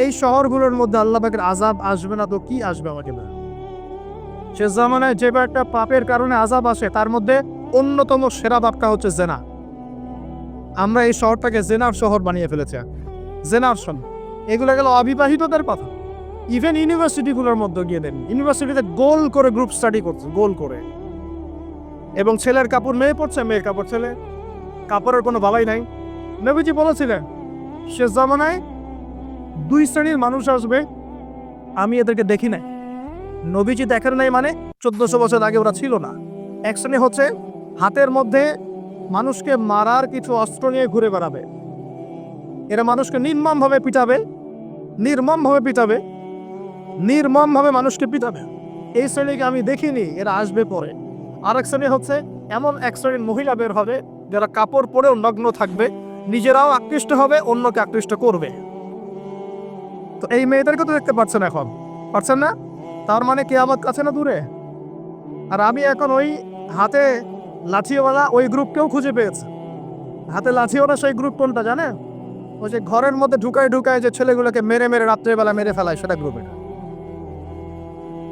এই শহরগুলোর মধ্যে আল্লাহ পাকের আযাব আসবে না তো কি আসবে আমাকে না? সে জামানায় যে একটা পাপের কারণে আযাব আসে, তার মধ্যে অন্যতম সেরা পাপটা হচ্ছে জেনা। আমরা এই শহরটাকে জেনার শহর বানিয়ে ফেলেছি। জেনার শহর, এগুলো গেল অবিবাহিতদের কথা। ইভেন ইউনিভার্সিটিগুলোর মধ্যে গিয়ে দেন, ইউনিভার্সিটিতে গোল করে গ্রুপ স্টাডি করছে, গোল করে। এবং ছেলের কাপড় মেয়ে পড়ছে, মেয়ের কাপড় ছেলে, কাপড়ের কোনো বালাই নাই। নবীজি বলেছিলেন শেষ জামানায় 2 শ্রেণীর মানুষ আসবে, আমি এদেরকে দেখি নাই। নবীজি দেখেন নাই মানে 1400 বছর আগে ওরা ছিল না। এক শ্রেণী হচ্ছে হাতের মধ্যে মানুষকে মারার কিছু অস্ত্র নিয়ে ঘুরে বেড়াবে, এরা মানুষকে নির্মমভাবে পিটাবে, নির্মমভাবে পিটাবে, নির্মমভাবে মানুষকে পিটাবে। এই শ্রেণীকে আমি দেখিনি, এরা আসবে পরে। আরেক শ্রেণী হচ্ছে এমন এক শ্রেণীর মহিলা বের হবে যারা কাপড় পরেও নগ্ন থাকবে, নিজেরাও আকৃষ্ট হবে, অন্যকে আকৃষ্ট করবে। তো এই মেয়েদেরকে তো দেখতে পাচ্ছেন, এখন পাচ্ছেন না? তার মানে কিয়ামত কাছে না দূরে? আর আমি এখন ওই হাতে লাঠিওয়ালা ওই গ্রুপকেও খুঁজে পেয়েছি। হাতে লাঠিওয়ালা সেই গ্রুপ কোনটা জানেন? ওই যে ঘরের মধ্যে ঢুকায় ঢুকায় যে ছেলেগুলোকে মেরে মেরে রাত্রেবেলা মেরে ফেলায়, সেটা গ্রুপে।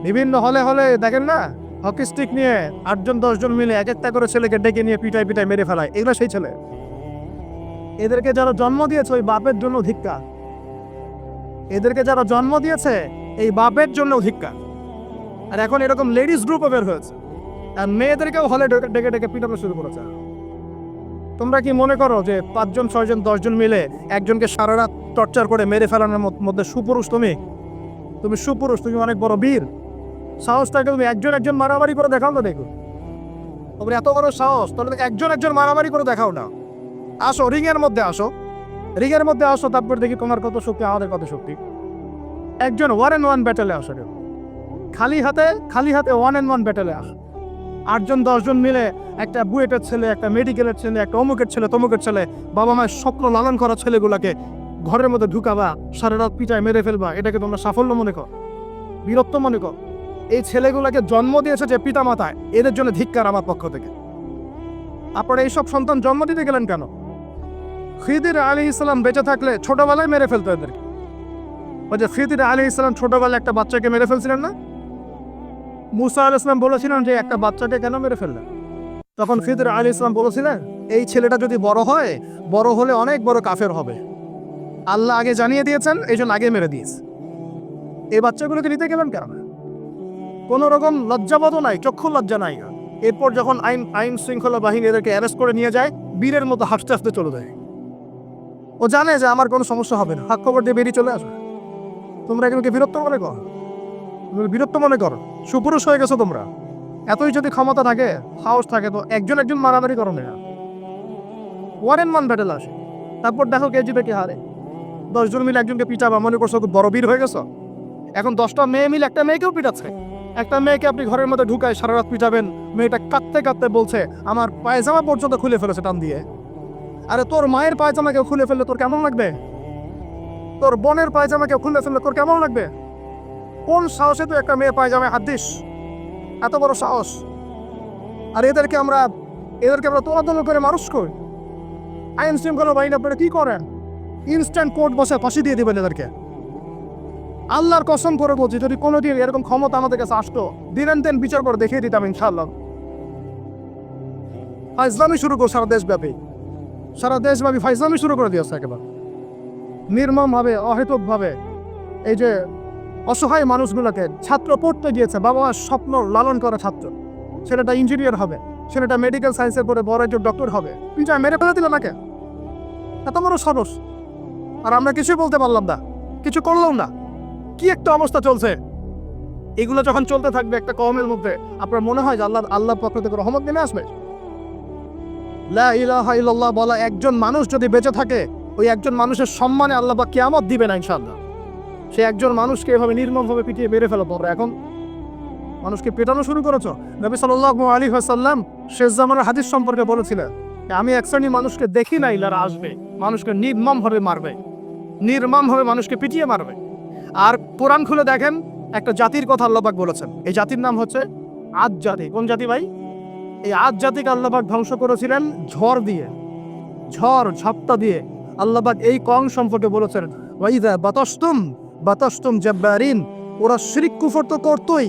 বিভিন্ন হলে হলে দেখেন না, হকি স্টিক নিয়ে 8-10 জন মিলে এক একটা করে ছেলেকে ডেকে নিয়ে পিটাই পিটাই মেরে ফেলায়, এগুলো সেই ছেলে। এদেরকে যারা জন্ম দিয়েছে ওই বাপের জন্য ধিক্কার, এদেরকে যারা জন্ম দিয়েছে এই বাপের জন্য ধিক্কার। আর এখন এরকম লেডিস গ্রুপও বের হয়েছে, আর মেয়েদেরকেও হলে ডেকে ডেকে পিটানো শুরু করেছে। তোমরা কি মনে করো যে 5 জন 6 জন 10 জন মিলে একজনকে সারা রাত টর্চার করে মেরে ফেলানোর মধ্যে সুপুরুষ? তুমি সুপুরুষ, তুমি অনেক বড় বীর। সাহসটাকে তুমি একজন মারামারি করে দেখাও না। দেখো তোমরা এত বড় সাহস, তাহলে একজন মারামারি করে দেখাও না। আসো রিংয়ের মধ্যে আসো, রিংয়ের মধ্যে আসো, তারপর দেখি তোমার কত শক্তি, আমাদের কত শক্তি। একজন 1-on-1 ব্যাটেলে আসো, খালি হাতে 1-on-1 ব্যাটেলে আসো। 8 জন 10 জন মিলে একটা বুয়েটের ছেলে, একটা মেডিকেলের ছেলে, একটা অমুকের ছেলে, তমুকের ছেলে, বাবা মায়ের স্বপ্ন লালন করা ছেলেগুলাকে ঘরের মধ্যে ঢুকাবা, সারা রাত পিটায় মেরে ফেলবা, এটাকে তোমরা সাফল্য মনে কর, বীরত্ব মনে কর? এই ছেলেগুলাকে জন্ম দিয়েছে যে পিতা মাতায়, এদের জন্য ধিক্কার আমার পক্ষ থেকে। আপনারা এইসব সন্তান জন্ম দিতে গেলেন কেন? খিদির আলাইহিস সালাম বেঁচে থাকলে ছোটবেলায় মেরে ফেলতো এদেরকে, ওই যে খিদির আলাইহিস সালাম ছোটবেলায় একটা বাচ্চাকে মেরে ফেলছিলেন না? মুসা আলাইহিস সালাম বলেছিলেন যে একটা বাচ্চাকে কেন মেরে ফেললেন? তখন খিদির আলাইহিস সালাম বলেছিলেন এই ছেলেটা যদি বড় হয়, বড় হলে অনেক বড় কাফের হবে। আল্লাহ আগে জানিয়ে দিয়েছেন, এই জন্য আগে মেরে দিয়েছে। এই বাচ্চাগুলোকে নিতে গেলেন কেন? কোনো রকম লজ্জাবোধও নাই, চক্ষু লজ্জা নাই। এরপর যখন আইন শৃঙ্খলা বাহিনী এদেরকে অ্যারেস্ট করে নিয়ে যায়, বীরের মতো হাসতে হাসতে চলে যায়। ও জানে যে আমার কোনো সমস্যা হবে না, হাত খবর দিয়ে বেরিয়ে চলে আসবে। তোমরা এগুলোকে বিরক্ত মনে করো, বিরক্ত মনে করো, সুপুরুষ হয়ে গেছো তোমরা। এতই যদি ক্ষমতা থাকে, সাহস থাকে, তো একজন একজন মারামারি করো না। ওয়ান এন্ড ওয়ান ব্যাটেল আসে, তারপর দেখো কে জিতে কে হারে। 10 জন মিলে একজনকে পিটাবা মনে করছো তো বড় বীর হয়ে গেছো। এখন 10টা মেয়ে মিলে একটা মেয়েকেও পিটাচ্ছে। একটা মেয়েকে আপনি ঘরের মধ্যে ঢুকায় সারা রাত পিটাবেন, মেয়েটা কাঁদতে কাঁদতে বলছে আমার পায়জামা পর্যন্ত খুলে ফেলেছে টান দিয়ে। আরে তোর মায়ের পায়জামাকে খুলে ফেললে তোর কেমন লাগবে? তোর বোনের পায়জামাকে খুলে ফেললে তোর কেমন লাগবে? কোন সাহসে তুই একটা মেয়ে পায়জামায় হাত দিস? এত বড় সাহস! আর এদেরকে আমরা তোলাদল করে মানুষ করি। আইন শৃঙ্খলা বাহিনী আপনারা কি করেন? ইনস্ট্যান্ট কোর্ট বসে ফাঁসি দিয়ে দিবেন এদেরকে। আল্লাহর কসম করে বলছি, যদি কোনোদিন এরকম ক্ষমতা আমাদের কাছে আসতো, দিন দেন বিচার করে দেখিয়ে দিতাম ইনশাআল্লাহ। ফাইজলামি শুরু করো সারা দেশব্যাপী, ফাইজলামি শুরু করে দিয়েছে একেবারে নির্মমভাবে, অহেতুকভাবে। এই যে অসহায় মানুষগুলোকে, ছাত্র পড়তে গিয়েছে, বাবা স্বপ্ন লালন করে ছাত্র, ছেলেটা ইঞ্জিনিয়ার হবে, ছেলেটা মেডিকেল সায়েন্সের পরে বড় একজন ডক্টর হবে, পিঁচায় মেরে ফেলে দিল নাকি? এত বড় সাহস! আর আমরা কিছুই বলতে পারলাম না, কিছু করলাম না। কি একটা অবস্থা চলছে! এগুলো যখন চলতে থাকবে একটা কওমের মধ্যে, আপনার মনে হয় যে আল্লাহর পক্ষ থেকে রহমত নেমে আসবে? লা ইলাহা ইল্লাল্লাহ বলা একজন মানুষ যদি বেঁচে থাকে, ওই একজন মানুষের সম্মানে আল্লাহ পাক কিয়ামত দিবে না ইনশাআল্লাহ। সে একজন মানুষকে এভাবে নির্মমভাবে পিটিয়ে মেরে ফেলো তোমরা। এখন মানুষকে পেটানো শুরু করেছো। নবী সাল্লাল্লাহু আলাইহি ওয়াসাল্লাম শেষ জামানের হাদিস সম্পর্কে বলেছিলেন, আমি এক শ্রেণীর মানুষকে দেখি নাই, যারা আসবে মানুষকে নির্মমভাবে মারবে, নির্মমভাবে মানুষকে পিটিয়ে মারবে। আর কোরআন খুলে দেখেন, একটা জাতির কথা আল্লাহ পাক বলেছেন। এই জাতির নাম হচ্ছে আদ জাতি। কোন জাতি ভাই? এই আদ জাতিকে আল্লাহ পাক ধ্বংস করেছিলেন ঝড় দিয়ে, ঝাপটা দিয়ে। আল্লাহ পাক এই কওম সম্পর্কে বলেছেন, ওয়াইযা বাতাসতুম জাব্বারিন। ওরা শিরক কুফর তো করতোই,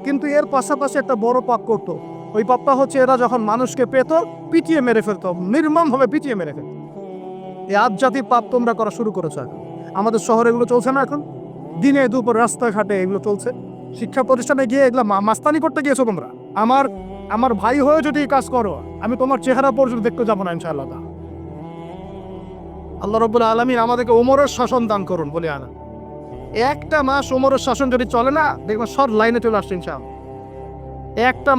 কিন্তু এর পাশাপাশি একটা বড় পাপ করতো। ওই পাপটা হচ্ছে এরা যখন মানুষকে পেত, পিটিয়ে মেরে ফেলতো, নির্মমভাবে পিটিয়ে মেরে ফেলতো। এই আদ জাতির পাপ তোমরা করা শুরু করেছো। এখন আমাদের শহরে এগুলো চলছে না? এখন দিনে দুপুর রাস্তাঘাটে এগুলো চলছে। শিক্ষা প্রতিষ্ঠানে গিয়ে এগুলো মাস্তানি করতে গিয়েছো তোমরা। আমার ভাই হয়ে যদি এই কাজ করো, আমি তোমার চেহারা পর্যন্ত দেখতে যাবো না ইনশাআল্লাহ। আল্লাহ রাব্বুল আলামিন আমাদেরকে ওমরের শাসন দান করুন বলে আনা। একটা মাস ওমরের শাসন যদি চলে না, দেখবেন সব লাইনে চলে আসছে ইনশাআল্লাহ। একটা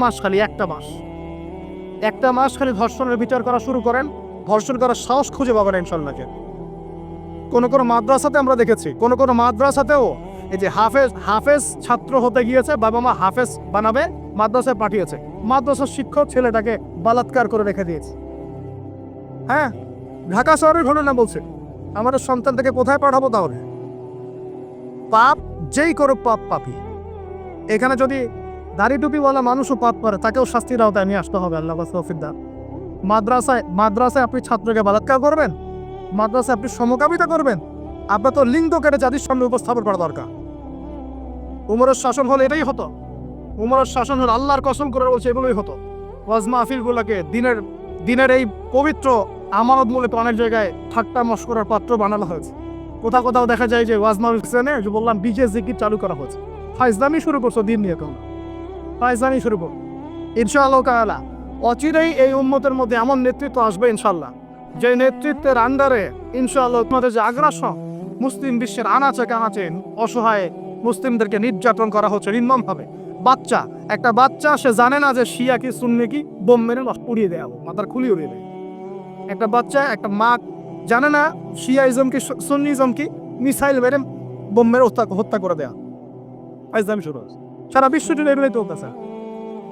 মাস খালি ধর্ষণের বিচার করা শুরু করেন, ধর্ষণ করার সাহস খুঁজে পাবেন ইনশাআল্লাহ। কোনো মাদ্রাসাতে আমরা দেখেছি, কোনো মাদ্রাসাতেও এই যে হাফেজ ছাত্র হতে গিয়েছে, বাবা মা হাফেজ বানাবে, মাদ্রাসায় পাঠিয়েছে, মাদ্রাসার শিক্ষক ছেলেটাকে বলাৎকার করে রেখে দিয়েছে। হ্যাঁ, ঢাকা শহরের ঘটনা বলছে। আমাদের সন্তানটাকে কোথায় পাঠাবো তাহলে? পাপ যেই করুক, পাপী। এখানে যদি দাড়ি টুপিওয়ালা মানুষও পাপ করে, তাকেও শাস্তির আওতায় নিয়ে আসতে হবে। আল্লাহ তৌফিক দান। মাদ্রাসায় আপনি ছাত্রকে বলাৎকার করবেন? মাদ্রাসায় আপনি সমকামিতা করবেন? আপনার তো লিঙ্গ কেটে জাতির সামনে উপস্থাপন করা দরকার। উমরের শাসন হলে এটাই হতো। উমরের শাসন হলে, আল্লাহর কসম করে বলছে, এগুলোই হতো। ওয়াজ মাহফিলগুলোকে দিনের এই পবিত্র আমানতমূলক অনেক জায়গায় ঠাট্টা মশকরার পাত্র বানানো হয়েছে। কোথাও দেখা যায় যে ওয়াজ মাহফিলে যে বললাম ডিজে জিকির চালু করা হয়েছে। ফাইজলামি শুরু করছো দিন নিয়ে, কেমন ফাইজলামি শুরু করো। ইনশাআল্লাহ তাআলা অচিরেই এই উম্মতের মধ্যে এমন নেতৃত্ব আসবে ইনশাআল্লাহ, যে নেতৃত্বের আন্ডারে ইনশাআল্লাহ তোমাদের যে আগ্রাসন, মুসলিম বিশ্বের আনাচে কানাচে অসহায় মুসলিমদেরকে নির্যাতন করা হচ্ছে নির্মমভাবে। একটা বাচ্চা সে জানে না যে শিয়া কি সুন্নি কি, বোম মেরে উড়িয়ে দেওয়া, মাথার খুলি উড়িয়ে দেয়। একটা বাচ্চা, একটা মা জানে না শিয়াইজম কি সুন্নিজম কি, মিসাইল মেরে বোম মেরে হত্যা করে দেয়া। ফাইজলামি শুরু হয়েছে। সারা বিশ্ব জুড়ে এগুলোই চলতেছে।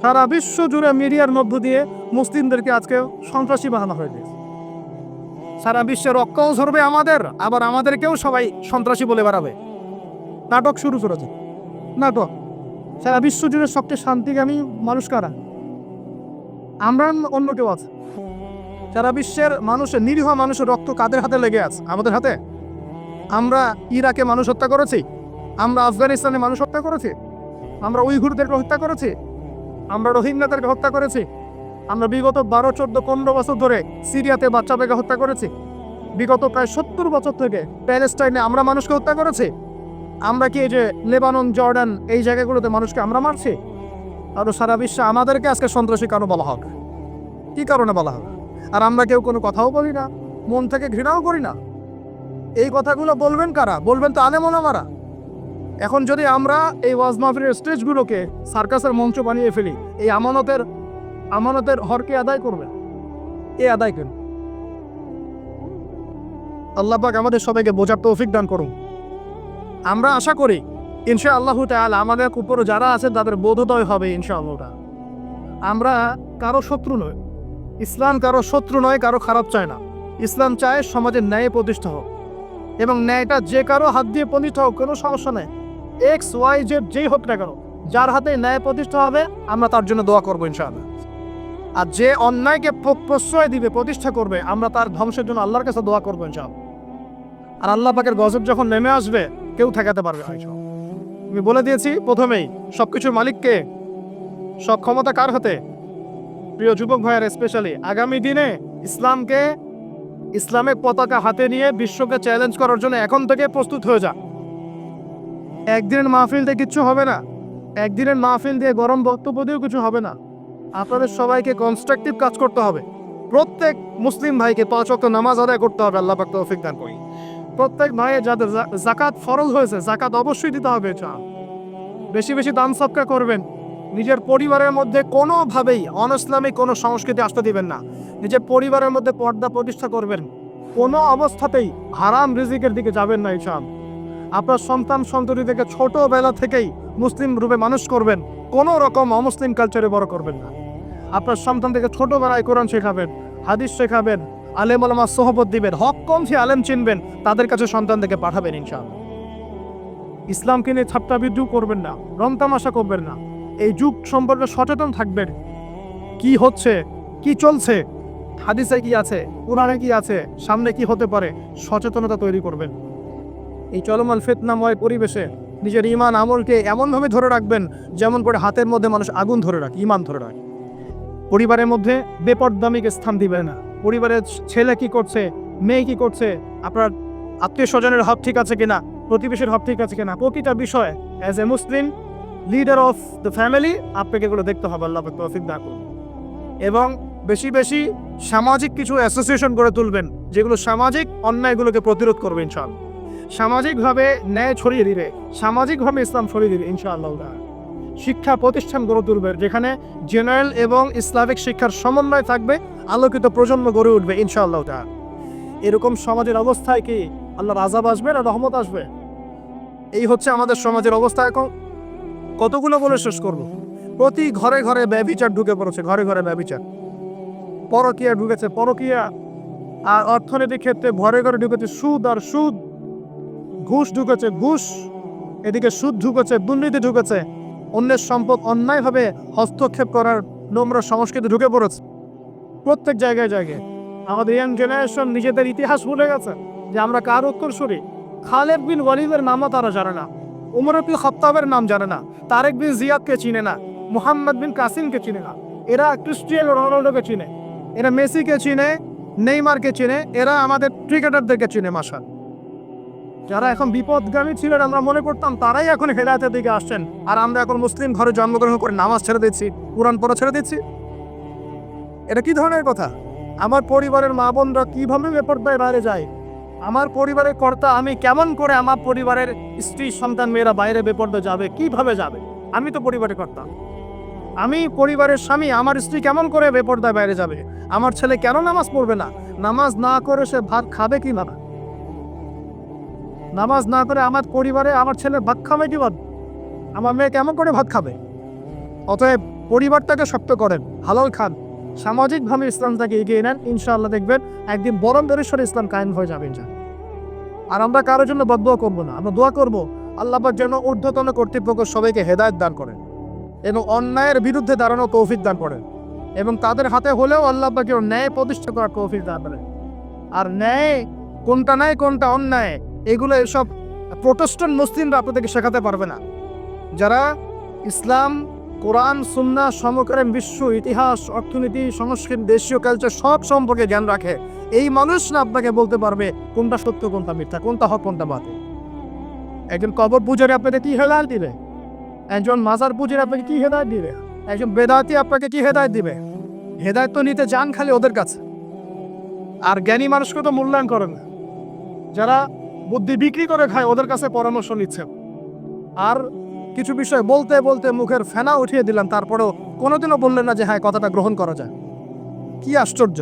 সারা বিশ্ব জুড়ে মিডিয়ার মধ্য দিয়ে মুসলিমদেরকে আজকে সন্ত্রাসী বানানো হয়ে গেছে। সারা বিশ্বের রক্তও ঝরবে আমাদের, আবার আমাদেরকেও সবাই সন্ত্রাসী বলে বেড়াবে। নাটক শুরু করেছে, নাটক। সারা বিশ্ব জুড়ে সবচেয়ে শান্তিকামী মানুষ কারা? আমরা, অন্য কেউ আছে? সারা বিশ্বের মানুষের, নিরীহ মানুষের রক্ত কাদের হাতে লেগে আছে? আমাদের হাতে? আমরা ইরাকে মানুষ হত্যা করেছি, আমরা আফগানিস্তানে মানুষ হত্যা করেছি, আমরা উইঘুরদেরকে হত্যা করেছি, আমরা রোহিঙ্গাদেরকে হত্যা করেছি, আমরা বিগত 12, 14, 15 বছর ধরে সিরিয়াতে বাচ্চাদেরকে হত্যা করেছি, বিগত প্রায় 70 বছর থেকে প্যালেস্টাইনে আমরা মানুষকে হত্যা করেছি। আমরা কি এই যে লেবানন, জর্ডান এই জায়গাগুলোতে মানুষকে আমরা মারছি? আরও সারা বিশ্বে আমাদেরকে আজকে সন্ত্রাসী কারণ বলা হোক, কি কারণে বলা হোক? আর আমরা কেউ কোনো কথাও বলি না, মন থেকে ঘৃণাও করি না। এই কথাগুলো বলবেন কারা? বলবেন তো আলেম ওলামারা। এখন যদি আমরা এই ওয়াজ মাহফিলের স্টেজগুলোকে সার্কাসের মঞ্চ বানিয়ে ফেলি, এই আমানতের হরকে আদায় করবে এ আদায় করবে। আল্লাহ পাক আমাদের সবাইকে বোঝার তৌফিক দান করুন। আমরা আশা করি ইনশাআল্লাহু তাআলা আমাদের উপর যারা আছেন তাদের বোধোদয় হবে ইনশাআল্লাহ। আমরা কারো শত্রু নই, ইসলাম কারো শত্রু নয়, কারো খারাপ চায় না। ইসলাম চায় সমাজের ন্যায় প্রতিষ্ঠা হোক, এবং ন্যায়টা যে কারো হাত দিয়ে প্রতিষ্ঠা হোক, কোনো সমস্যা নেই। XYZ যেই হোক না কেন, যার হাতে ন্যায় প্রতিষ্ঠা হবে আমরা তার জন্য দোয়া করবো ইনশাআল্লাহ। আর যে অন্যায়কে প্রশ্রয় দিবে, প্রতিষ্ঠা করবে, আমরা তার ধ্বংসের জন্য আল্লাহর কাছে দোয়া করবো ইনশাআল্লাহ। আর আল্লাহ পাকের গজব যখন নেমে আসবে কেউ ঠেকাতে পারবে না। আমি বলে দিয়েছি প্রথমেই, সবকিছুর মালিককে, সব ক্ষমতা কার হাতে? প্রিয় যুবক ভাইয়ের স্পেশালি আগামী দিনে ইসলামের পতাকা হাতে নিয়ে বিশ্বকে চ্যালেঞ্জ করার জন্য এখন থেকে প্রস্তুত হয়ে যা। একদিনের মাহফিল দিয়ে কিচ্ছু হবে না, একদিনের মাহফিল দিয়ে গরম বক্তব্য দিয়েও কিছু হবে না। আপনাদের সবাইকে কনস্ট্রাকটিভ কাজ করতে হবে। প্রত্যেক মুসলিম ভাইকে 5 ওয়াক্ত নামাজ আদায় করতে হবে, আল্লাহ পাক তৌফিক দান করি। প্রত্যেক ভাইয়ের যাদের যাকাত ফরজ হয়েছে, যাকাত অবশ্যই দিতে হবে। বেশি বেশি দান সদকা করবেন। নিজের পরিবারের মধ্যে কোনোভাবেই অনইসলামিক কোনো সংস্কৃতি আসতে দিবেন না। নিজের পরিবারের মধ্যে পর্দা প্রতিষ্ঠা করবেন। কোনো অবস্থাতেই হারাম রিজিকের দিকে যাবেন না ইনশাআল্লাহ। আপনার সন্তান সন্ততিদেরকে ছোটবেলা থেকেই মুসলিম রূপে মানুষ করবেন, কোনো রকম অমুসলিম কালচারে বড় করবেন না। আপনার সন্তানদেরকে ছোটবেলায় কোরআন শেখাবেন, হাদিস শেখাবেন, আলেম ওলামার সোহবত দিবেন, হক পন্থী আলেম চিনবেন, তাদের কাছে সন্তানদেরকে পাঠাবেন ইনশাআল্লাহ। ইসলামকে নিয়ে ঠাট্টা বিদ্রুপ করবেন না, রং তামাশা করবেন না। এই যুগ সম্পর্কে সচেতন থাকবেন, কি হচ্ছে, কি চলছে, হাদিসে কি আছে, কোরআনে কি আছে, সামনে কি হতে পারে, সচেতনতা তৈরি করবেন। এই চলমান ফিতনাময় পরিবেশে নিজের ঈমান আমলকে এমনভাবে ধরে রাখবেন যেমন করে হাতের মধ্যে মানুষ আগুন ধরে রাখে, ঈমান ধরে রাখে। পরিবারের মধ্যে বেপরদামিকে স্থান দিবেন না। পরিবারের ছেলে কি করছে, মেয়ে কি করছে, আপনার আত্মীয় স্বজনের হক ঠিক আছে কিনা, প্রতিবেশীর হক ঠিক আছে কিনা, প্রতিটা বিষয় as a Muslim leader of the family আপনাকে এগুলো দেখতে হবে। আল্লাহ পাক তৌফিক দান করুন। এবং বেশি বেশি সামাজিক কিছু অ্যাসোসিয়েশন গড়ে তুলবেন যেগুলো সামাজিক অন্যায়গুলোকে প্রতিরোধ করবে ইনশাআল্লাহ। সামাজিকভাবে ন্যায় ছড়িয়ে দিবে, সামাজিকভাবে ইসলাম ছড়িয়ে দিবে ইনশাআল্লাহ। শিক্ষা প্রতিষ্ঠান গড়ে তুলবে যেখানে জেনারেল এবং ইসলামিক শিক্ষার সমন্বয় থাকবে, আলোকিত প্রজন্ম গড়ে উঠবে ইনশাআল্লাহ। এরকম সমাজের অবস্থায় কি আল্লাহর আযাব আসবে না রহমত আসবে? এই হচ্ছে আমাদের সমাজের অবস্থা। এখন কতগুলো বলে শেষ করব। প্রতি ঘরে ঘরে ব্যভিচার ঢুকে পড়েছে, ঘরে ঘরে ব্যভিচার, পরকীয়া ঢুকেছে, পরকীয়া। আর অর্থনৈতিক ক্ষেত্রে ঘরে ঘরে ঢুকেছে সুদ আর সুদ, ঘুষ ঢুকেছে ঘুষ, এদিকে সুদ ঢুকেছে, দুর্নীতি ঢুকেছে, অন্যের সম্পদ অন্যায়ভাবে হস্তক্ষেপ করার নোংরা সংস্কৃতি ঢুকে পড়েছে প্রত্যেক জায়গায় জায়গায়। আমাদের ইয়াং জেনারেশন নিজেদের ইতিহাস ভুলে গেছে যে আমরা কার উত্তরসূরি। খালেদ বিন ওয়ালিদের নামও তারা জানে না, উমর বিন খাত্তাবের নাম জানে না, তারেক বিন জিয়াদকে চিনে না, মুহাম্মদ বিন কাসিমকে চিনে না। এরা ক্রিস্টিয়ানো রোনাল্ডোকে চিনে, এরা মেসিকে চিনে, নেইমারকে চিনে, এরা আমাদের ক্রিকেটারদেরকে চিনে। মাশাআল্লাহ, যারা এখন বিপদগামী ছিলেন আমরা মনে করতাম তারাই এখন হেদায়েতের দিকে আসছেন, আর আমরা এখন মুসলিম ঘরে জন্মগ্রহণ করে নামাজ ছেড়ে দিচ্ছি, কুরআন পড়া ছেড়ে দিচ্ছি। এটা কি ধরনের কথা? আমার পরিবারের মা বোনরা কিভাবে বেপরদায় বাইরে যায়? আমার পরিবারের কর্তা আমি কেমন করে আমার পরিবারের স্ত্রী সন্তান মেয়েরা বাইরে বেপরদা যাবে, কিভাবে যাবে? আমি তো পরিবারের কর্তা, আমি পরিবারের স্বামী, আমার স্ত্রী কেমন করে বেপরদায় বাইরে যাবে? আমার ছেলে কেন নামাজ পড়বে না? নামাজ না করে সে ভাত খাবে কিভাবে? নামাজ না করে আমার পরিবারে আমার ছেলে ভাত খাবে কিভাবে? আমার মেয়ে কেমন করে ভাত খাবে? অতএব পরিবারটাকে শক্ত করেন, হালাল খান, সামাজিকভাবে ইসলামটাকে এগিয়ে নেন, ইনশাআল্লাহ দেখবেন একদিন বরং দরেশ্বরে ইসলাম কায়েম হয়ে যাবে ইনশাআল্লাহ। আর আমরা কারোর জন্য বদদোয়া করবো না, আমরা দোয়া করবো আল্লাহ পাক যেন ঊর্ধ্বতন কর্তৃপক্ষ সবাইকে হেদায়েত দান করেন এবং অন্যায়ের বিরুদ্ধে দাঁড়ানো তৌফিক দান করেন, এবং তাদের হাতে হলেও আল্লাহ পাকের ন্যায় প্রতিষ্ঠা করার তৌফিক দান করেন। আর ন্যায় কোনটা ন্যায় কোনটা অন্যায় এগুলো এসব প্রোটেস্ট্যান্ট মুসলিমরা আপনাদেরকে শেখাতে পারবে না। যারা ইসলাম, কোরআন, সুন্নাহ, সমকালীন বিশ্ব ইতিহাস, অর্থনীতি, সংস্কৃতি, দেশীয় কালচার সব সম্পর্কে জ্ঞান রাখে, এই মানুষ না আপনাকে বলতে পারবে কোনটা সত্য, কোনটা মিথ্যা, কোনটা হক, কোনটা বাতিল। একজন কবর পূজারী আপনাকে কি হেদায়েত দিবে? একজন মাজার পূজারী আপনাকে কি হেদায়েত দিবে? একজন বেদাতি আপনাকে কি হেদায়েত দিবে? হেদায়েত তো নিতে যান খালি ওদের কাছে, আর জ্ঞানী মানুষকে তো মূল্যায়ন করেন না। যারা বুদ্ধি বিক্রি করে খায় ওদের কাছে পরামর্শ নিচ্ছেন। আর কিছু বিষয় বলতে বলতে মুখের ফেনা উঠিয়ে দিলেন, তারপরেও কোনোদিনও বললেন না যে হ্যাঁ কথাটা গ্রহণ করা যায়। কি আশ্চর্য!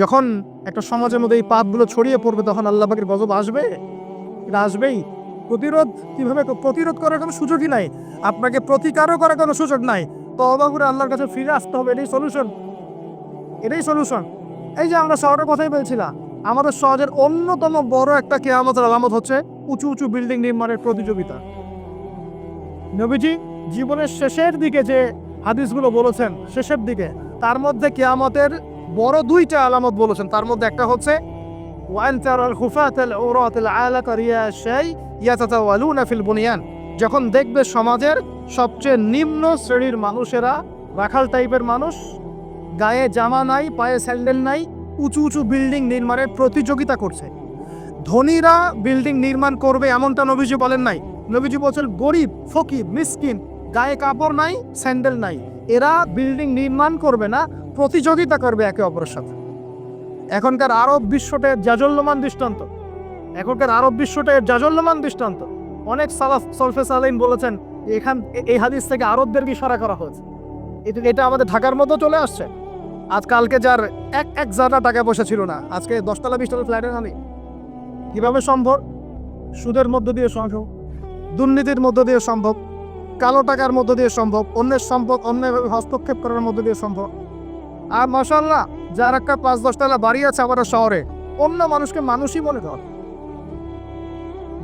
যখন একটা সমাজের মধ্যে এই পাপগুলো ছড়িয়ে পড়বে তখন আল্লাহ পাকের গজব আসবে, এটা আসবেই। কিভাবে প্রতিরোধ করার কোনো সুযোগই নাই, আপনাকে প্রতিকারও করার কোনো সুযোগ নাই। তওবা করে আল্লাহর কাছে ফিরে আসতে হবে, এটাই সলিউশন। এই যে আমরা শহরের কথাই বলছিলাম, আমাদের সমাজের অন্যতম বড় একটা কিয়ামতের আলামত হচ্ছে উঁচু উঁচু বিল্ডিং নির্মাণের প্রতিযোগিতা। নবীজি জীবনের শেষের দিকে যে হাদিসগুলো বলেছেন, শেষের দিকে, তার মধ্যে কিয়ামতের বড় দুইটা আলামত বলেছেন। তার মধ্যে একটা হচ্ছে যখন দেখবে সমাজের সবচেয়ে নিম্ন শ্রেণীর মানুষেরা, রাখাল টাইপের মানুষ, গায়ে জামা নাই, পায়ে স্যান্ডেল নাই, উঁচু উঁচু বিল্ডিং নির্মাণের প্রতিযোগিতা করছে। ধনীরা বিল্ডিং নির্মাণ করবে এমনটা নবীজি বলেন নাই। নবীজি বলছেন গরিব, ফকির, মিসকিন, গায়ে কাপড় নাই, স্যান্ডেল নাই, এরা বিল্ডিং নির্মাণ করবে না, প্রতিযোগিতা করবে একে অপরের সাথে। এখনকার আরব বিশ্বটা জাজল্যমান দৃষ্টান্ত। অনেক সলফে সালেহিন বলেছেন এই হাদিস থেকে আরবদেরকে ইশারা করা হয়েছে। এটা আমাদের ঢাকার মতো চলে আসছে। আজকালকে যার এক জায়গা টাকা পয়সা ছিল না, আজকে 10 তলা 20 তলা ফ্ল্যাটের মালিক। কিভাবে সম্ভব? সুদের মধ্য দিয়ে সম্ভব, দুর্নীতির মধ্য দিয়ে সম্ভব, কালো টাকার মধ্য দিয়ে সম্ভব, অন্যের সম্পদ অন্যভাবে হস্তক্ষেপ করার মধ্য দিয়ে সম্ভব। আর মাশাআল্লাহ, যার একটা 5-10 তলা বাড়ি আছে আমাদের শহরে, অন্য মানুষকে মানুষই মনে করে।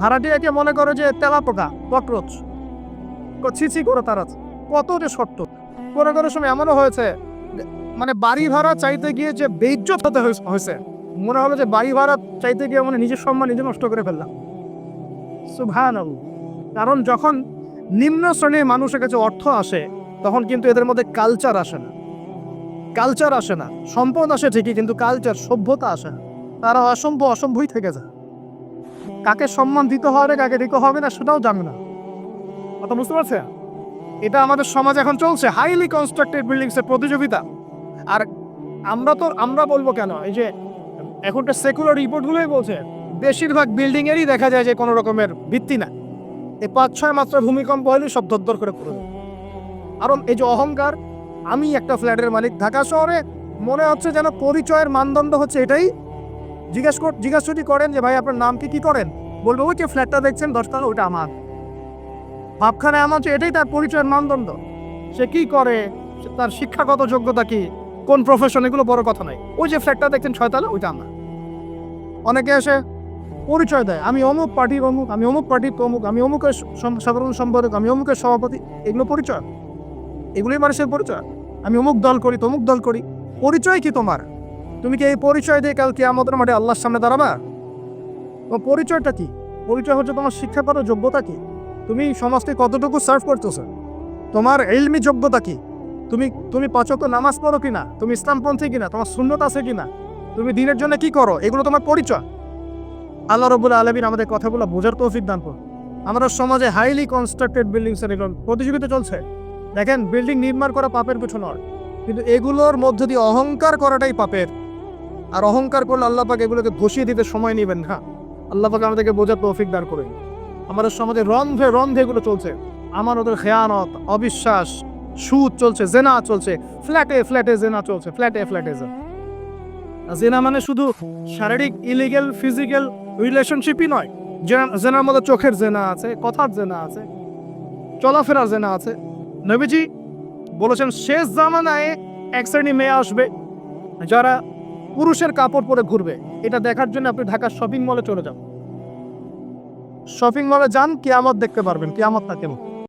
ভাড়াটিয়াকে মনে করে যে তেলাপোকা, ককরোচ, ছিছি করে তারা কত যে সত্য। কোনো সময় এমনও হয়েছে, মানে বাড়ি ভাড়া চাইতে গিয়ে যে বেইজ্জত হতে হয়েছে, মনে হলো যে বাড়ি ভাড়া চাইতে গিয়ে মানে নিজের সম্মান নিজে নষ্ট করে ফেললাম। সুবহানাল্লাহ। কারণ যখন নিম্ন শ্রেণীর মানুষের কাছে অর্থ আসে তখন কিন্তু এদের মধ্যে কালচার আসে না। সম্পদ আসে ঠিকই, কিন্তু কালচার, সভ্যতা আসে না। তারা অসম্ভবই থেকে যায়। কাকে সম্মান দিতে হবে, কাকে দিতে হবে না সেটাও জানে না। কথা বুঝতে পারছে? এটা আমাদের সমাজ এখন চলছে, হাইলি কনস্ট্রাক্টেড বিল্ডিংস এর প্রতিযোগিতা। আর আমরা বলবো কেন, এই যে এখনকার সেকুলার রিপোর্টগুলোই বলছে বেশিরভাগ বিল্ডিং এরই দেখা যায় যে কোনো রকমের ভিত্তি না। এই 5-6 মাত্রা ভূমিকম্প হলে সব দরদর করে পড়ে যায়। কারণ এই যে অহংকার, আমি একটা ফ্ল্যাটের মালিক। ঢাকা শহরে মনে হচ্ছে যেন পরিচয়ের মানদণ্ড হচ্ছে এটাই। জিজ্ঞাসা যদি করেন যে ভাই আপনার নাম কি করেন, বলবো ওই যে ফ্ল্যাটটা দেখছেন 10 তলা, ওটা আমার। ভাবখানে এমন হচ্ছে এটাই তার পরিচয়ের মানদণ্ড। সে কি করে, তার শিক্ষাগত যোগ্যতা কি, কোন প্রফেশন, এগুলো বড় কথা নাই। ওই যে ফ্ল্যাটটা দেখছেন 6 তলা, ওইটা আমার। অনেকে এসে পরিচয় দেয়, আমি অমুক পার্টির অমুক, আমি অমুক পার্টির অমুক, আমি অমুকের সাধারণ সম্পাদক, আমি অমুকের সভাপতি। এগুলো পরিচয়? এগুলোই মানুষের পরিচয়? আমি অমুক দল করি, তমুক দল করি। পরিচয় কি তোমার? তুমি কি এই পরিচয় দিয়ে কাল কিয়ামতের মাঠে আল্লাহর সামনে দাঁড়াবা? তোমার পরিচয়টা কি? পরিচয় হচ্ছে তোমার শিক্ষাগত যোগ্যতা কি, তুমি সমাজকে কতটুকু সার্ভ করতেছো, তোমার ইলমি যোগ্যতা কি, তুমি 5 ওয়াক্ত নামাজ পড়ো কিনা, তুমি ইসলামপন্থী কিনা, তোমার সুন্নত আছে কিনা, তুমি দিনের জন্য কি করো, এগুলো তোমার পরিচয়। আল্লাহ রাব্বুল আলামিন আমাদের কথাগুলো বোঝার তৌফিক দান করুন। আমাদের সমাজে হাইলি কনস্ট্রাক্টেড বিল্ডিংস এর প্রতিযোগিতা চলছে। দেখেন, বিল্ডিং নির্মাণ করা পাপের কিছু নয়, কিন্তু এগুলোর মধ্য দিয়ে অহংকার করাটাই পাপের। আর অহংকার করলে আল্লাহ পাক এগুলোকে ধসিয়ে দিতে সময় নেবেন না। আল্লাহ পাক আমাদেরকে বোঝার তৌফিক দান করুন। আমাদের সমাজে রন্ধে এগুলো চলছে। আমাদের খেয়ানত, অবিশ্বাস, সুদ চলছে, জেনা চলছে, ফ্ল্যাটে জেনা চলছে, ফ্ল্যাটে জেনা মানে শুধু শারীরিক ইলিগেল ফিজিক্যাল রিলেশনশিপই নয়। জেনার মধ্যে চোখের জেনা আছে, কথার জেনা আছে, চলাফেরার জেনা আছে। নবীজি বলেছেন শেষ জামানায় এক শ্রেণী মেয়ে আসবে যারা পুরুষের কাপড় পরে ঘুরবে। এটা দেখার জন্য আপনি ঢাকার শপিং মলে চলে যান। শপিং মলে যান, কিয়ামত দেখতে পারবেন। কিয়ামতটা কেমন?